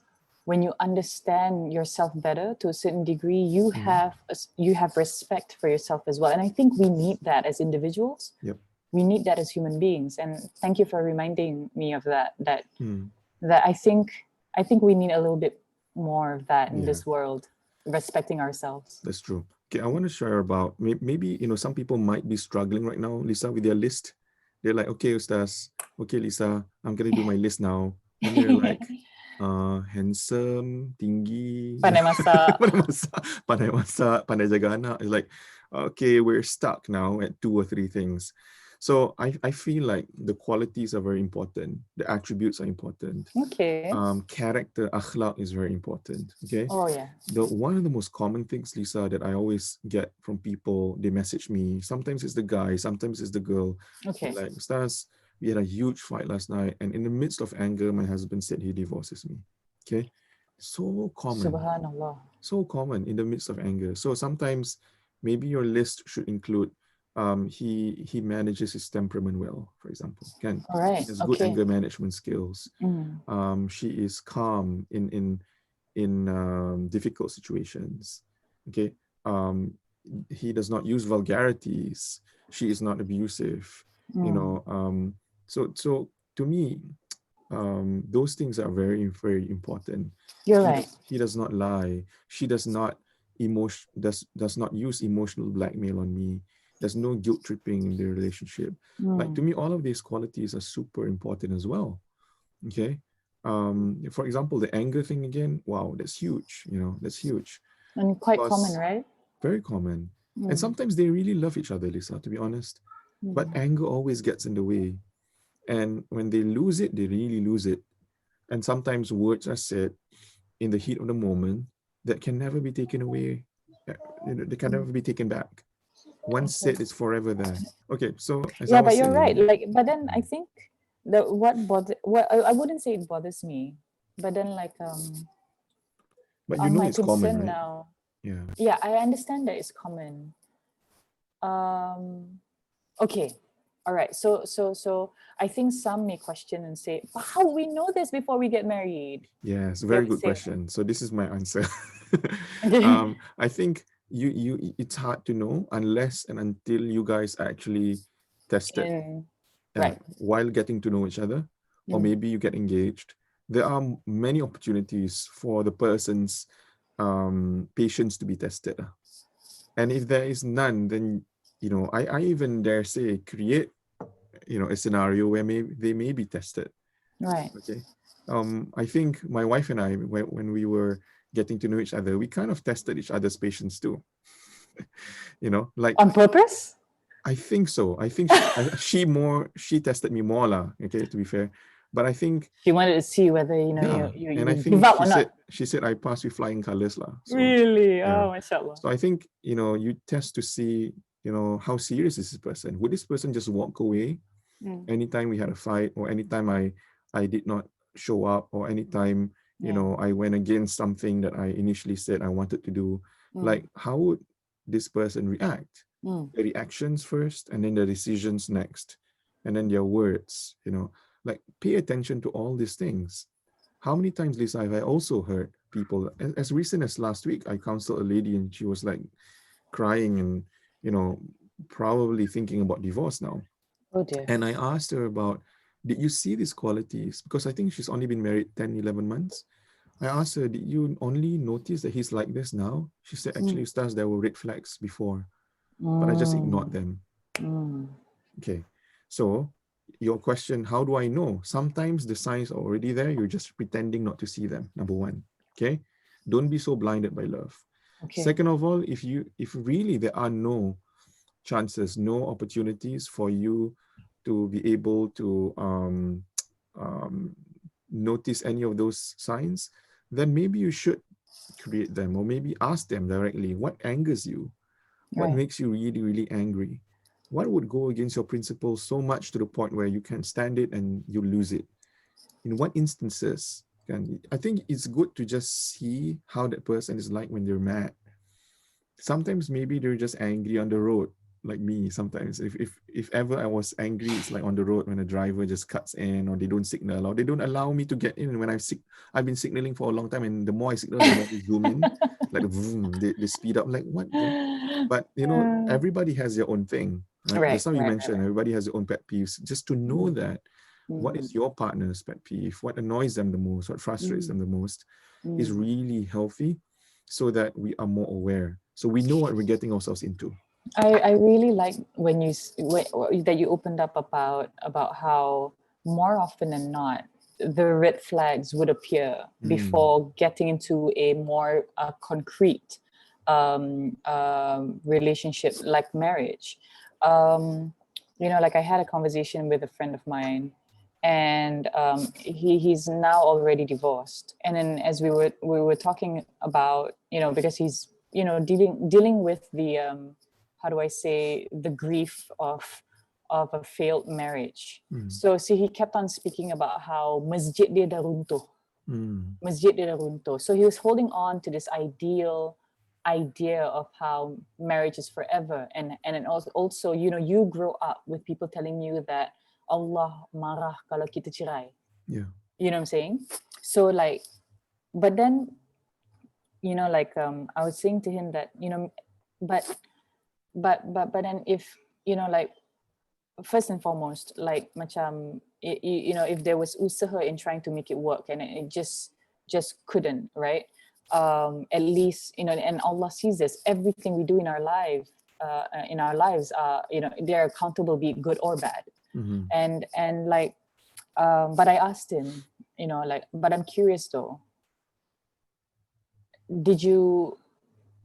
when you understand yourself better to a certain degree, Mhm. you have respect for yourself as well. And I think we need that as individuals. Yep. We need that as human beings. And thank you for reminding me of that. Mm. That I think we need a little bit more of that in Yeah. this world, respecting ourselves. That's true. Okay, I want to share about maybe some people might be struggling right now, Lisa, with their list. They're like, okay, Ustaz, okay, Lisa, I'm gonna do my list now. And they're like, handsome, tinggi, Pandai masak. pandai masak, pandai masak, pandai jaga anak. It's like, okay, we're stuck now at two or three things. So I feel like the qualities are very important. The attributes are important. Okay. Character, akhlaq is very important. Okay, Oh yeah. the one of the most common things, Lisa, that I always get from people, they message me. Sometimes it's the guy, sometimes it's the girl. They're Okay. like, Ustaz, we had a huge fight last night, and in the midst of anger, my husband said he divorces me. Okay, Subhanallah. so common in the midst of anger. So sometimes maybe your list should include he manages his temperament well, for example. Can All he right. has good Okay. anger management skills. Mm. She is calm in difficult situations. Okay. Um, he does not use vulgarities. She is not abusive. You Mm. know. So to me, those things are very very important. You're right. He does not lie. She does not does not use emotional blackmail on me. There's no guilt tripping in the relationship. Like to Mm. me, all of these qualities are super important as well. Okay. For example, the anger thing again, wow, that's huge. That's huge And quite common, because right? very common. And Mm. sometimes they really love each other, Lisa, to be honest. But Mm. anger always gets in the way. And when they lose it, they really lose it. And sometimes words are said in the heat of the moment that can never be taken away. They can never Mm. be taken back. Once Okay. said, it's forever there. Okay, so as I Yeah, was but you're right. saying, Like, but then I think that what I wouldn't say it bothers me, but then like but my it's common, concern right? now. Yeah. Yeah, I understand that it's common. Um, okay, all right. So I think some may question and say, "But how we know this before we get married?" Yes, They very would good say, question. So this is my answer. okay. I think it's hard to know unless and until you guys actually tested And right. while getting to know each other, or Mm, maybe you get engaged. There are many opportunities for the person's patience to be tested. And if there is none, then I even dare say create a scenario where maybe they may be tested. right. Okay. I think my wife and I, when we were getting to know each other, we kind of tested each other's patience too. Like On purpose? I think so. I think she tested me more lah. Okay, to be fair, but I think She wanted to see whether yeah, and I you give think up she or said not. she said I passed with flying colors lah. So Really? yeah, Oh, mashallah. so I think you test to see how serious is this person. Would this person just walk away Mm, anytime we had a fight, or anytime I did not show up, or anytime yeah. I went against something that I initially said I wanted to do? Mm, Like, how would this person react? mm, The reactions first, and then the decisions next, and then their words. Like, pay attention to all these things. How many times, Lisa, have I also heard people, as recent as last week, I counseled a lady and she was like crying and you know probably thinking about divorce now. oh dear. And I asked her about, did you see these qualities? Because I think she's only been married 10, 11 months. I asked her, did you only notice that he's like this now? She said, actually, Mm. Ustaz, there were red flags before, but I just ignored Mm. them. Mm. Okay. So your question, how do I know? Sometimes the signs are already there. You're just pretending not to see them. Number one. Okay. Don't be so blinded by love. Okay. Second of all, if really there are no chances, no opportunities for you to be able to um, notice any of those signs, then maybe you should create them, or maybe ask them directly what angers you, what Right. makes you really, really angry, what would go against your principles so much to the point where you can't stand it and you lose it. In what instances can, I think it's good to just see how that person is like when they're mad. Sometimes maybe they're just angry on the road, like me. Sometimes if ever I was angry, it's like on the road when a driver just cuts in, or they don't signal, or they don't allow me to get in. And when I've been signaling for a long time, and the more I signal, the more they zoom in, like vroom, they speed up, like what the. But everybody has their own thing, right? Right. Just how you Right. mentioned, Right. everybody has their own pet peeves. Just to know Mm. that what Mm. is your partner's pet peeve, what annoys them the most, what frustrates Mm. them the most, is Mm. really healthy, so that we are more aware, so we know what we're getting ourselves into. I really like when that you opened up about how more often than not the red flags would appear Mm, before getting into a more concrete relationship like marriage. Um, like I had a conversation with a friend of mine, and he's now already divorced. And then as we were talking about, because he's dealing with the how do I say, the grief of a failed marriage. mm, So he kept on speaking about how masjid dia dah runtuh, mm, masjid dia dah runtuh. So he was holding on to this ideal idea of how marriage is forever, and then also you grow up with people telling you that Allah marah kalau kita cerai. yeah. You know what I'm saying? So like, but then like I was saying to him that but but then if like first and foremost, like macam if there was usaha in trying to make it work, and it just couldn't, right? At least and Allah sees this, everything we do in our lives, they're accountable, be it good or bad. Mm-hmm. And like but I asked him, like, but I'm curious though, did you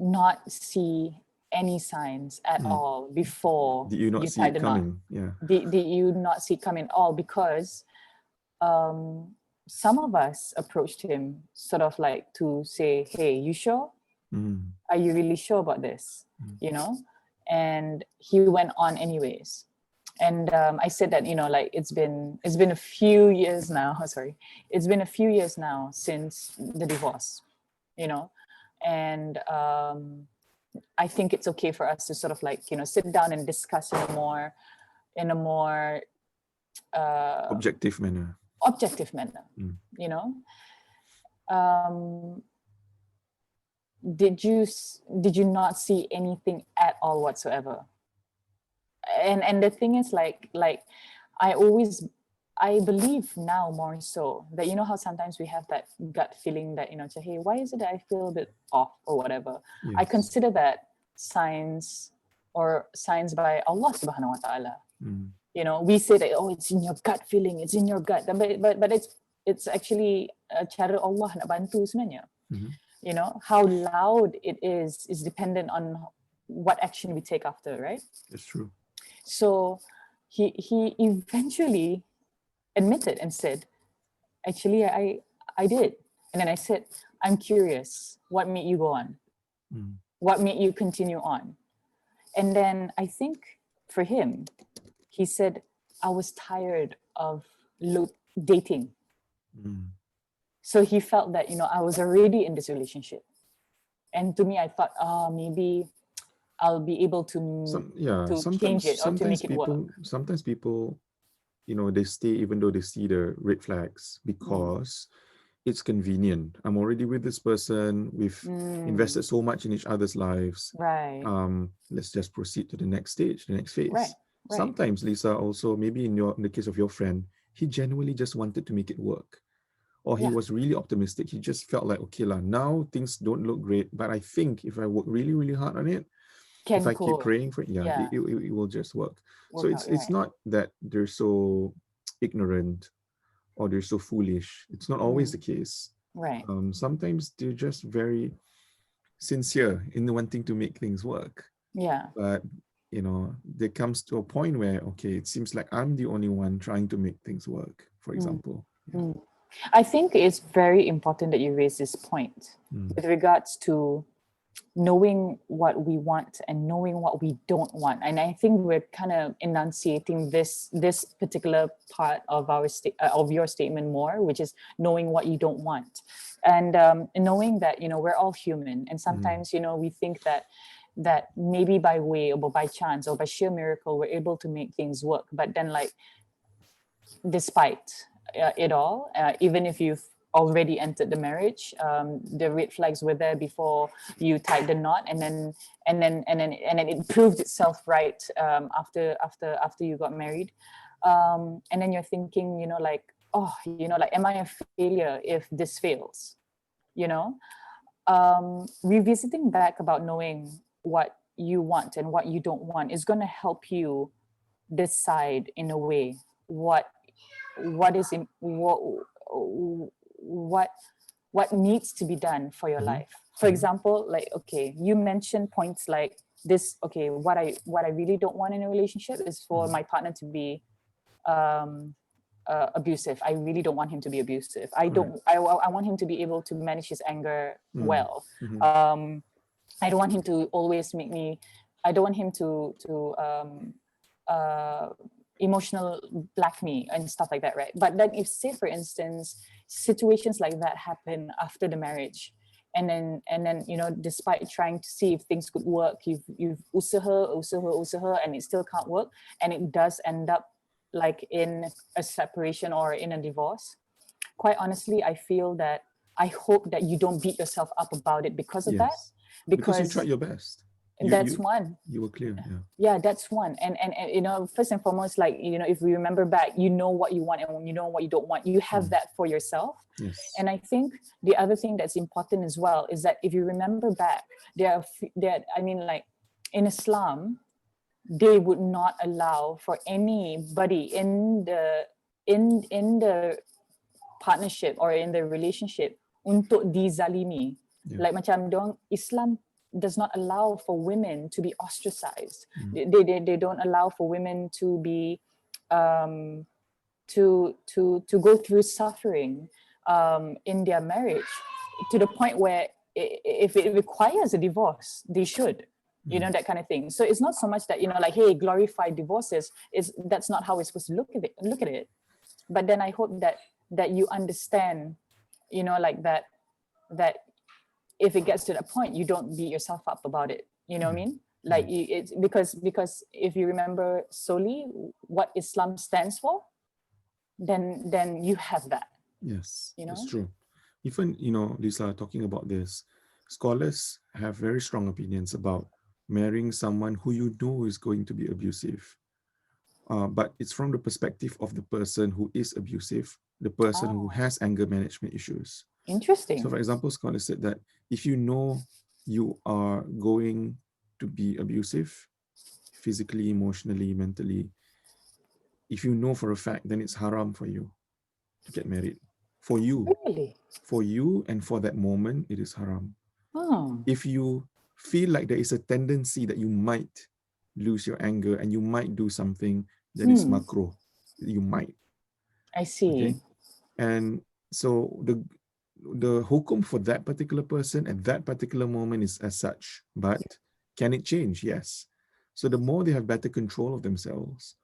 not see any signs at Mm. all before Did you not you see tied it the knot? coming? Yeah. Did you not see come in all? Because um, some of us approached him sort of like to say, hey, you sure? Mm, Are you really sure about this? mm, You know? And he went on anyways. And I said that, like it's been a few years now. Sorry, it's been a few years now since the divorce, you know, and I think it's okay for us to sort of like sit down and discuss in a more uh, objective manner. objective manner. Mm. You know, um, did you not see anything at all whatsoever? And the thing is, like I believe now more so that how sometimes we have that gut feeling that say, hey, why is it that I feel a bit off or whatever. I Yes. consider that signs, or signs by Allah subhanahu wa ta'ala. Mm. We say that, oh, it's in your gut feeling, it's in your gut, but it's actually cara Allah nak bantu sebenarnya. Mm-hmm. How loud it is dependent on what action we take after, right? It's true. So he eventually admitted and said, actually, I did. And then I said, I'm curious, what made you go on? Mm. What made you continue on? And then I think for him, he said, I was tired of dating. Mm. So he felt that, I was already in this relationship. And to me, I thought, maybe I'll be able to Yeah, change sometimes it or to sometimes make it work. people, they stay even though they see the red flags, Mm. because it's convenient. I'm already with this person. We've invested Mm. so much in each other's lives. Right, Let's just proceed to the next stage, the next phase. right, right. Sometimes, Lisa, also maybe in the case of your friend, he genuinely just wanted to make it work. or he Yeah. was really optimistic. He just felt like, okay, lah, now things don't look great, but I think if I work really, really hard on it, if Can I keep cope. praying for it, yeah, Yeah. it will just work. So Work out. it's Right. not that they're so ignorant or they're so foolish. It's not always Mm. the case. Right. Sometimes they're just very sincere in wanting to make things work. Yeah. But there comes to a point where, okay, it seems like I'm the only one trying to make things work, for Mm. example. Yeah. Mm. I think it's very important that you raise this point Mm. with regards to knowing what we want and knowing what we don't want. And I think we're kind of enunciating this particular part of of your statement more, which is knowing what you don't want, and knowing that we're all human, and sometimes we think that maybe by way or by chance or by sheer miracle we're able to make things work, but then like despite it all, even if you've already entered the marriage, the red flags were there before you tied the knot, and then it proved itself right after you got married, and then you're thinking, like, oh, like, am I a failure if this fails? You know, Revisiting back about knowing what you want and what you don't want is going to help you decide in a way what is in, what what needs to be done for your Mhm. life. For Mhm. example, like, okay, you mentioned points like this. Okay, what I really don't want in a relationship is for Mhm. my partner to be um abusive. I really don't want him to be abusive. I Correct. don't I want him to be able to manage his anger Mm. well. Mhm. um I don't want him to always make me. I don't want him to uh, emotional black me and stuff like that, right? But then, if say for instance, situations like that happen after the marriage, and then despite trying to see if things could work, you've usaha, and it still can't work, and it does end up like in a separation or in a divorce. Quite honestly, I feel that I hope that you don't beat yourself up about it because of that, Yes, because you tried because your best. You that's you one. you were clear. Yeah. Yeah, that's one. And first and foremost, like, if we remember back, you know what you want and you know what you don't want. You have Mm. that for yourself. Yes. And I think the other thing that's important as well is that if you remember back, I mean, like, in Islam, they would not allow for anybody in the partnership or in the relationship untuk dizalimi. Yeah. Like, macam dong, Islam does not allow for women to be ostracized. Mm. They don't allow for women to be um, to go through suffering in their marriage, to the point where if it requires a divorce, they should. Mm. That kind of thing. So it's not so much that, like, hey, glorify divorces. That's not how we're supposed to look at it. But then I hope that you understand, like, that if it gets to that point, you don't beat yourself up about it. You know what Yeah. I mean? Yeah. Like, it's because if you remember solely what Islam stands for, then you have that. Yes, You that's know? true. Even, Lisa, talking about this, scholars have very strong opinions about marrying someone who you know is going to be abusive. But it's from the perspective of the person who is abusive, the person who Oh, has anger management issues. So, interesting. for example, scholars said that if you know you are going to be abusive, physically, emotionally, mentally, if you know for a fact, then it's haram for you to get married. For you, Really? and for that moment, it is haram. Oh, If you feel like there is a tendency that you might lose your anger and you might do something, then it's hmm. makruh. You might. I see. Okay. And so the hukum for that particular person at that particular moment is as such. But can it change? Yes. So the more they have better control of themselves,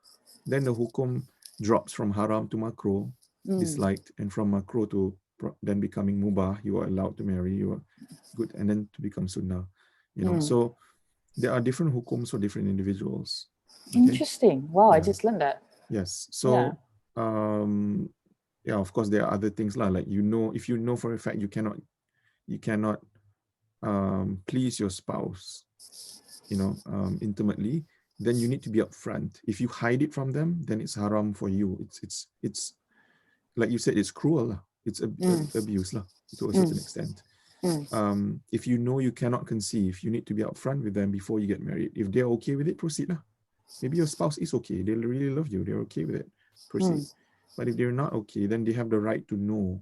then the hukum drops from haram to makruh, Mm, disliked, and from makruh to then becoming mubah, you are allowed to marry, you are good, and then to become sunnah. mm. So there are different hukums for different individuals. Okay. Interesting. Wow, I Yeah. just learned that. Yes. Yeah. So yeah, of course there are other things lah. Like, if you know for a fact you cannot please your spouse, intimately, then you need to be upfront. If you hide it from them, then it's haram for you. It's like you said, it's cruel. It's Mm. abuse lah, to a Mm. certain extent. Mm. If you know you cannot conceive, you need to be upfront with them before you get married. If they're okay with it, proceed lah. Maybe your spouse is okay. They really love you. They're okay with it. Proceed. Mm. But if they're not okay, then they have the right to know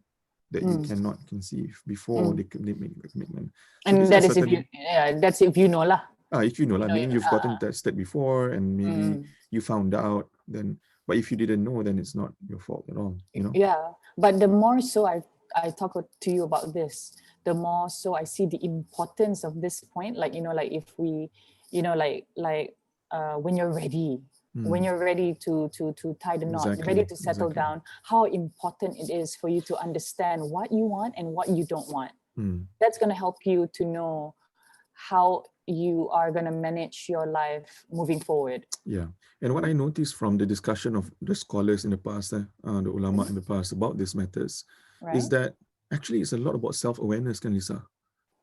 that you Mm. cannot conceive before Mm. they make the commitment. So And these are that is if certain, you, yeah, that's if you know lah. if you know, You like, know, meaning you've gotten tested before and maybe mm. you found out, then, but if you didn't know, then it's not your fault at all, you know? Yeah, but the more so I talk to you about this, the more so I see the importance of this point. Like, like if we, when you're ready, when you're ready to tie the knot, ready Exactly, to settle exactly. down, how important it is for you to understand what you want and what you don't want. Mm. That's going to help you to know how you are going to manage your life moving forward. Yeah. And what I noticed from the discussion of the scholars in the past, the ulama in the past about these matters, is Right? that actually it's a lot about self-awareness, kan Lisa?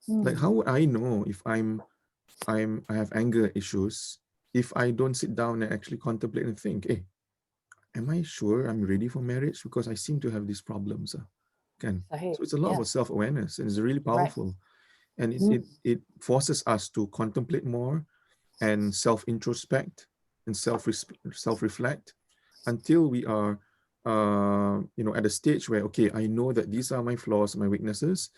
Like, how would I know if I have anger issues if I don't sit down and actually contemplate and think, hey, am I sure I'm ready for marriage? Because I seem to have these problems. Can. Sahih. So it's a lot Yeah. about self-awareness, and it's really Right. powerful. And it forces us to contemplate more and self-introspect and self-reflect until we are at a stage where, okay, I know that these are my flaws, my weaknesses,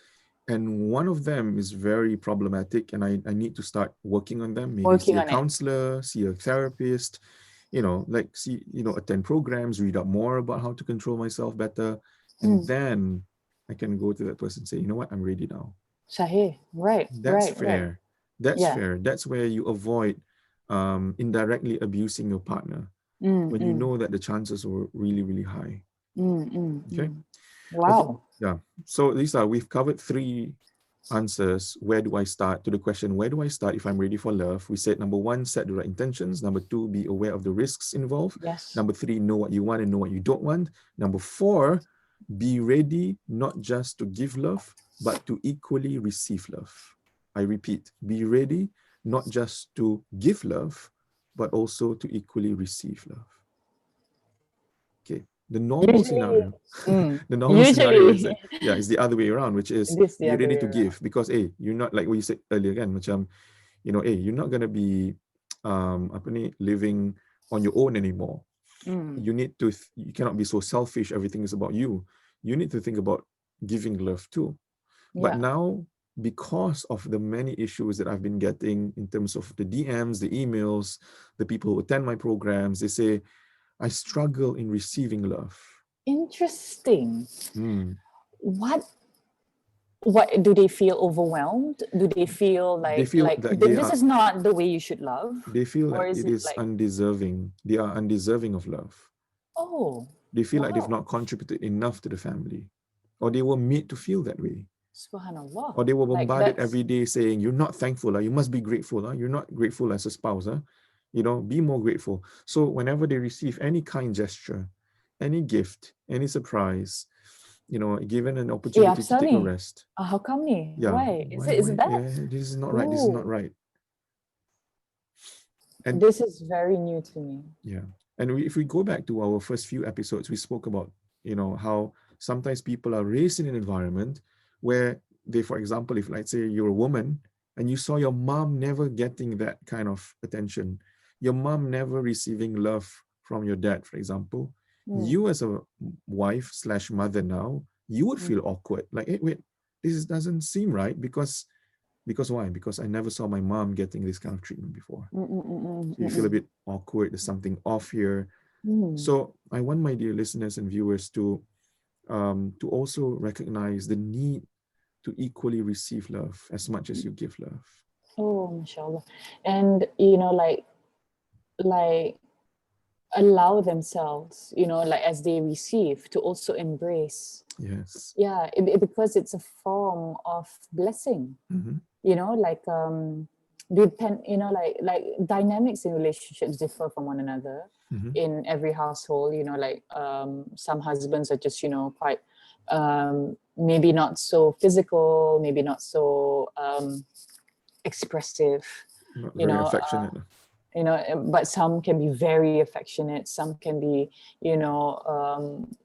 and one of them is very problematic, and I need to start working on them. Maybe see Working a on it. counselor, see a therapist, attend programs, read up more about how to control myself better, and then I can go to that person and say, you know what, I'm ready now. Sahih. Right. That's Right. Right. fair. That's Yeah. fair. That's where you avoid indirectly abusing your partner when you know that the chances were really, really high. Okay. Okay. Wow. Yeah. So Lisa, we've covered 3 answers. Where do I start? To the question, where do I start if I'm ready for love? We said, number 1, set the right intentions. Number 2, be aware of the risks involved. Yes. Number 3, know what you want and know what you don't want. Number 4, be ready not just to give love, but to equally receive love. I repeat, be ready not just to give love, but also to equally receive love. Okay. The normal Usually, scenario, the normal scenario is usually that, it's the other way around, which is this the be other ready way to around. give, because you're not, like what you said earlier again, macam, you're not gonna be living on your own anymore. You cannot be so selfish, everything is about you. You need to think about giving love too. But Yeah. now, because of the many issues that I've been getting in terms of the DMs, the emails, the people who attend my programs, they say, I struggle in receiving love. Interesting. Mm. What do they feel overwhelmed? Do they feel They feel like this is not the way you should love? they feel Or like is it it is like, undeserving. They are undeserving of love. oh, They feel like they've wow, not contributed enough to the family, or they were made to feel that way, subhanallah. or they were Like bombarded that's, every day saying, "You're not thankful. You must be grateful. You're not grateful as a spouse. Be more grateful." So whenever they receive any kind gesture, any gift, any surprise, given an opportunity to take a Absani. rest, How come ni? yeah, Why? Is why? it that? Yeah, this is not right. This is not Ooh, right. And this is very new to me. yeah. And if we go back to our first few episodes, we spoke about, how sometimes people are raised in an environment where they, for example, if let's say you're a woman and you saw your mom never getting that kind of attention, your mom never receiving love from your dad, for example, you as a wife slash mother now, you would feel awkward. Like, hey, wait, this doesn't seem right because why? Because I never saw my mom getting this kind of treatment before. So you feel a bit awkward. There's something off here. So I want my dear listeners and viewers to also recognize the need to equally receive love as much as you give love. Oh, mashallah. And like allow themselves, like as they receive, to also embrace. Yes. Yeah, because it's a form of blessing. Mm-hmm. Like depend, like dynamics in relationships differ from one another in every household. Like some husbands are just quite maybe not so physical, maybe not so expressive. Not very affectionate. you know, but some can be very affectionate, some can be, you know,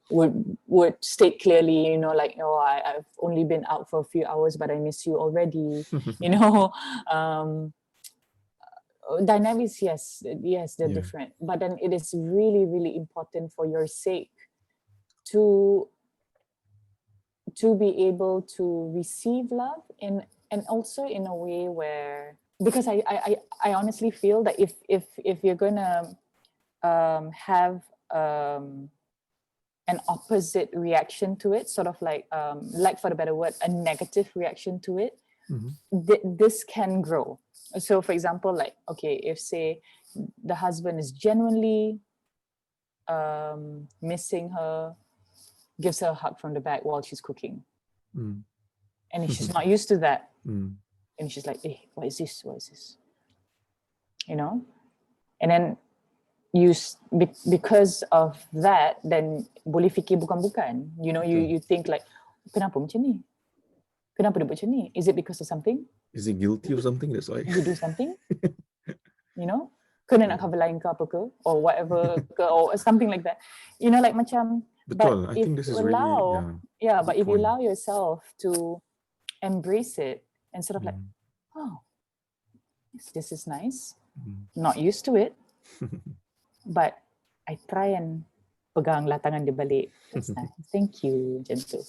would state clearly, you know, like, oh, I've only been out for a few hours but I miss you already, you know. Dynamics, yes, they're Yeah. different, but then it is really, really important for your sake to be able to receive love in, and also in a way where, because I honestly feel that if you're gonna have an opposite reaction to it, sort of like for the better word, a negative reaction to it, this can grow. So for example, like, okay, if say the husband is genuinely missing her, gives her a hug from the back while she's cooking, and she's not used to that, and she's like, hey, what is this, you know, and then because of that, then boleh fikir bukan-bukan, you know, you think like, kenapa macam ni, kenapa dia buat macam ni, is it because of something, Is he guilty of something? That's why. you do something, you know, kena nak cover lain ke apa ke, or whatever ke, or something like that, you know, like macam. Betul. But I if think this you is really, allow, yeah, but good if you point. allow yourself to embrace it and sort of like, oh, this is nice, not used to it, but I try and pegang lah tangan dia balik, that's nice, thank you, macam tu.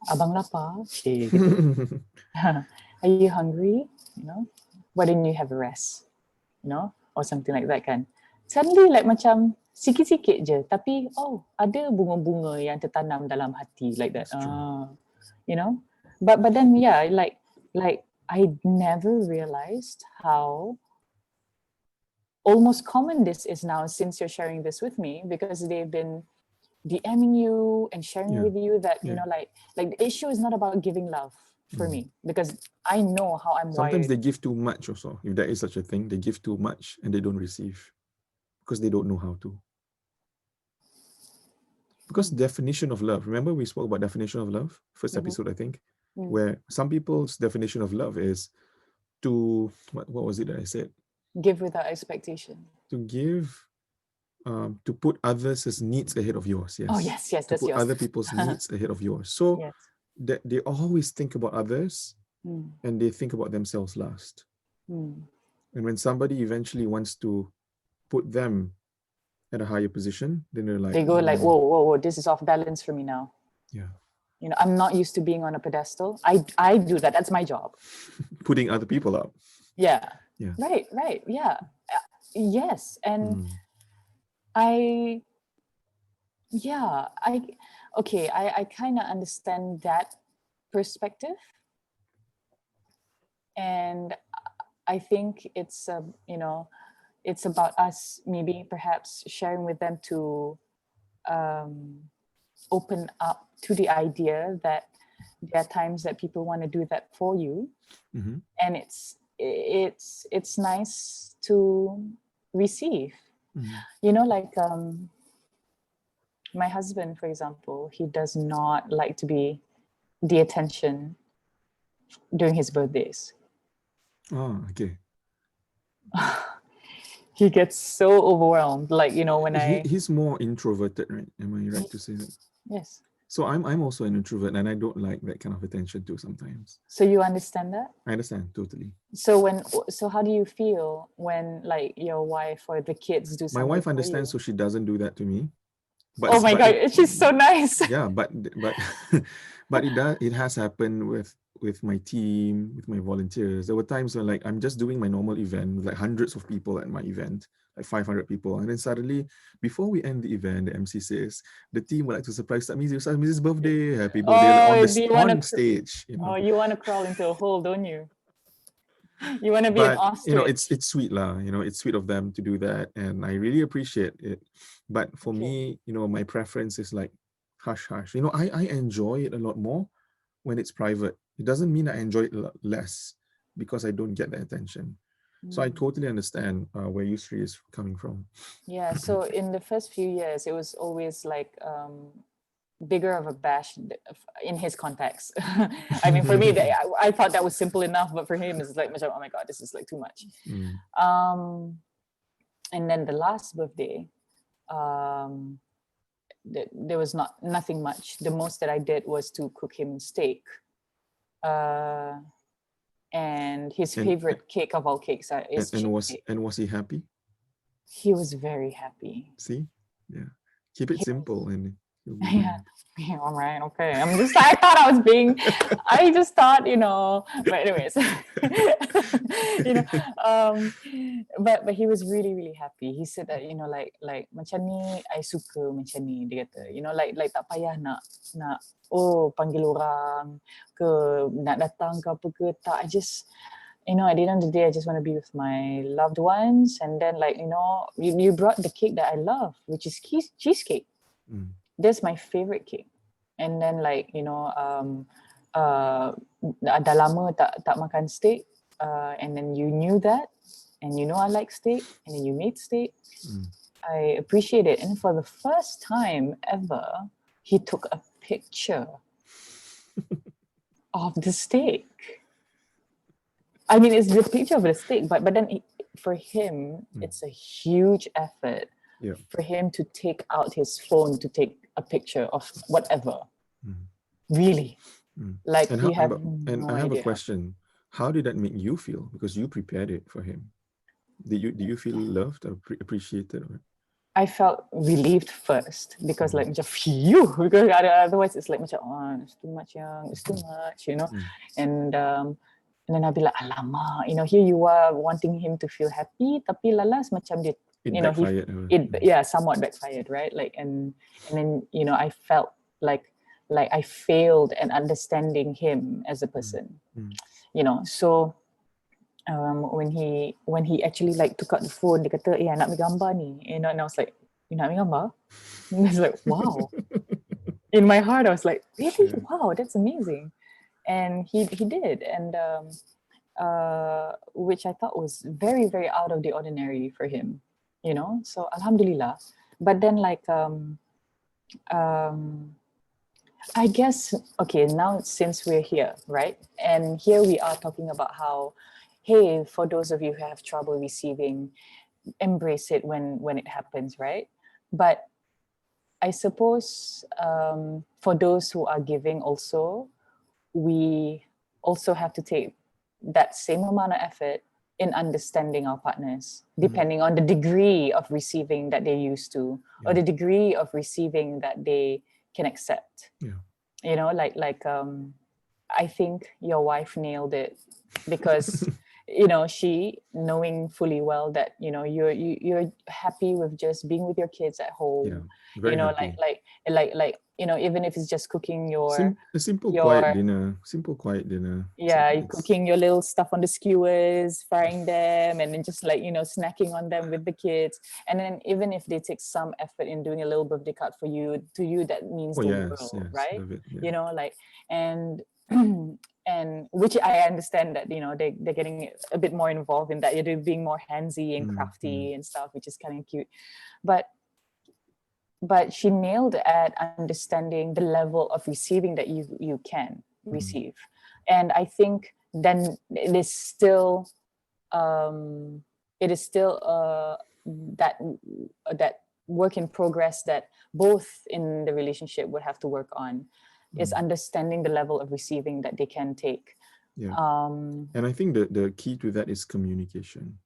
Abang lapar, gitu. Are you hungry, you know, why didn't you have a rest, you know, or something like that kan. Suddenly like macam sikit-sikit je, tapi oh, ada bunga-bunga yang tertanam dalam hati, like that. You know, but then yeah, like I never realized how almost common this is now since you're sharing this with me, because they've been DMing you and sharing with you that, you know, like the issue is not about giving love for me, because I know how I'm Sometimes wired. they give too much also. If there is such a thing, they give too much and they don't receive because they don't know how to. Because definition of love, remember we spoke about definition of love, first episode, I think, where some people's definition of love is to, what was it that I said? Give without expectation. To give, to put others' needs ahead of yours. Yes. Oh yes, to that's put yours. other people's needs ahead of yours. So Yes. that they always think about others and they think about themselves last. And when somebody eventually wants to put them at a higher position, then they're like, They go like, whoa, this is off balance for me now. Yeah. You know, I'm not used to being on a pedestal. I do that. That's my job. Putting other people up. Yeah. Yeah. Right. Yeah. Yes. And I kind of understand that perspective. And I think it's, you know, it's about us maybe perhaps sharing with them to open up to the idea that there are times that people want to do that for you, and it's nice to receive. You know, like my husband, for example, he does not like to be the attention during his birthdays. Oh, okay. He gets so overwhelmed, like, you know, when he's more introverted, right? Am I right to say that? Yes. So I'm also an introvert, and I don't like that kind of attention too sometimes. So you understand that? I understand totally. So how do you feel when like your wife or the kids do something? My wife understands, so she doesn't do that to me. But, oh my God, she's so nice. Yeah, but it has happened with my team, with my volunteers. There were times when like I'm just doing my normal event with like hundreds of people at my event, like 500 people, and then suddenly before we end the event, the MC says the team would like to surprise Mizi's birthday, happy birthday on stage. You know? Oh, you want to crawl into a hole, don't you? You want to be an ostrich. You know, it's sweet lah. You know, it's sweet of them to do that, and I really appreciate it. But for me, you know, my preference is like hush hush. You know, I enjoy it a lot more when it's private. It doesn't mean I enjoy it less because I don't get the attention. So I totally understand where Yusri is coming from. Yeah. So in the first few years, it was always like bigger of a bash in his context. I mean, for me, I thought that was simple enough, but for him, it's like, oh my God, this is like too much. And then the last birthday, there was nothing much. The most that I did was to cook him steak. And his favorite cake of all cakes is cheesecake. And was he happy? He was very happy. See, yeah, keep it simple and yeah. All right, okay. I thought I just thought, but anyways, but he was really, really happy. He said that, like macam ni, I suka macam ni, dia kata, like tak payah nak panggil orang ke, nak datang ke apa ke, tak. I just, at the end of the day, I just want to be with my loved ones. And then you brought the cake that I love, which is cheesecake. That's my favorite cake. And then dah lama tak makan steak, and then you knew that, and I like steak, and then you made steak. I appreciate it. And for the first time ever, he took a picture of the steak. I mean, it's the picture of the steak, but then for him, it's a huge effort for him to take out his phone to take a picture of whatever. Really. Like and you have I have a question. How did that make you feel? Because you prepared it for him. Did you feel loved or appreciated? I felt relieved first because macam phew, because otherwise it's like macam it's too much, it's too much, and then I'll be like, alamak, here you are wanting him to feel happy, tapi lalas macam dia, backfired. Somewhat backfired, right? Like, and then I felt like I failed at understanding him as a person, so when he actually like took out the phone, dia kata, nak ambil gambar ni, and I was like, you nak ambil gambar? And I was like, wow. In my heart, I was like, really? Wow, that's amazing. And he did, and which I thought was very, very out of the ordinary for him, so alhamdulillah. But then I guess, okay, now since we're here, right? And here we are talking about how, hey, for those of you who have trouble receiving, embrace it when it happens, right? But I suppose for those who are giving also, we also have to take that same amount of effort in understanding our partners, depending on the degree of receiving that they're used to, or the degree of receiving that they can accept. I think your wife nailed it, because she, knowing fully well that you're happy with just being with your kids at home, even if it's just cooking your a simple quiet dinner, cooking your little stuff on the skewers, frying them, and then just snacking on them with the kids. And then even if they take some effort in doing a little birthday card for you, to you that means the world, right? And which I understand that they're getting a bit more involved in that, you're being more handsy and crafty and stuff, which is kind of cute. But she nailed at understanding the level of receiving that you can receive. And I think then it is still that work in progress that both in the relationship would have to work on, is understanding the level of receiving that they can take. And I think the key to that is communication.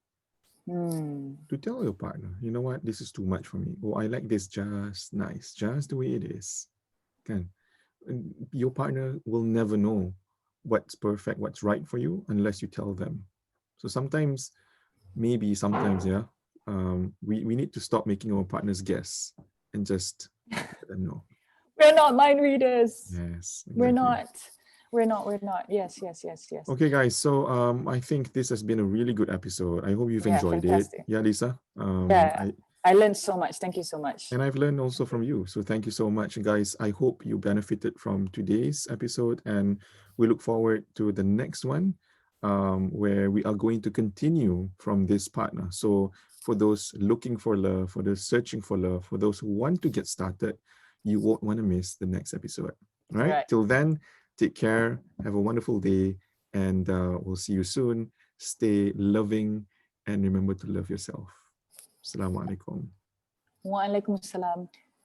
To tell your partner, you know what, this is too much for me. I like this just nice, just the way it is. Your partner will never know what's perfect, what's right for you, unless you tell them. So sometimes, we need to stop making our partners guess and just let them know. We're not mind readers. Yes, exactly. We're not. Yes. Okay, guys. So I think this has been a really good episode. I hope you've enjoyed fantastic. it. Yeah, Lisa. I learned so much. Thank you so much. And I've learned also from you. So thank you so much, guys. I hope you benefited from today's episode, and we look forward to the next one, where we are going to continue from this partner. So for those looking for love, for those searching for love, for those who want to get started, you won't want to miss the next episode. All right. Right. Till then, take care. Have a wonderful day. And we'll see you soon. Stay loving and remember to love yourself. Assalamu alaikum. Waalaikumsalam.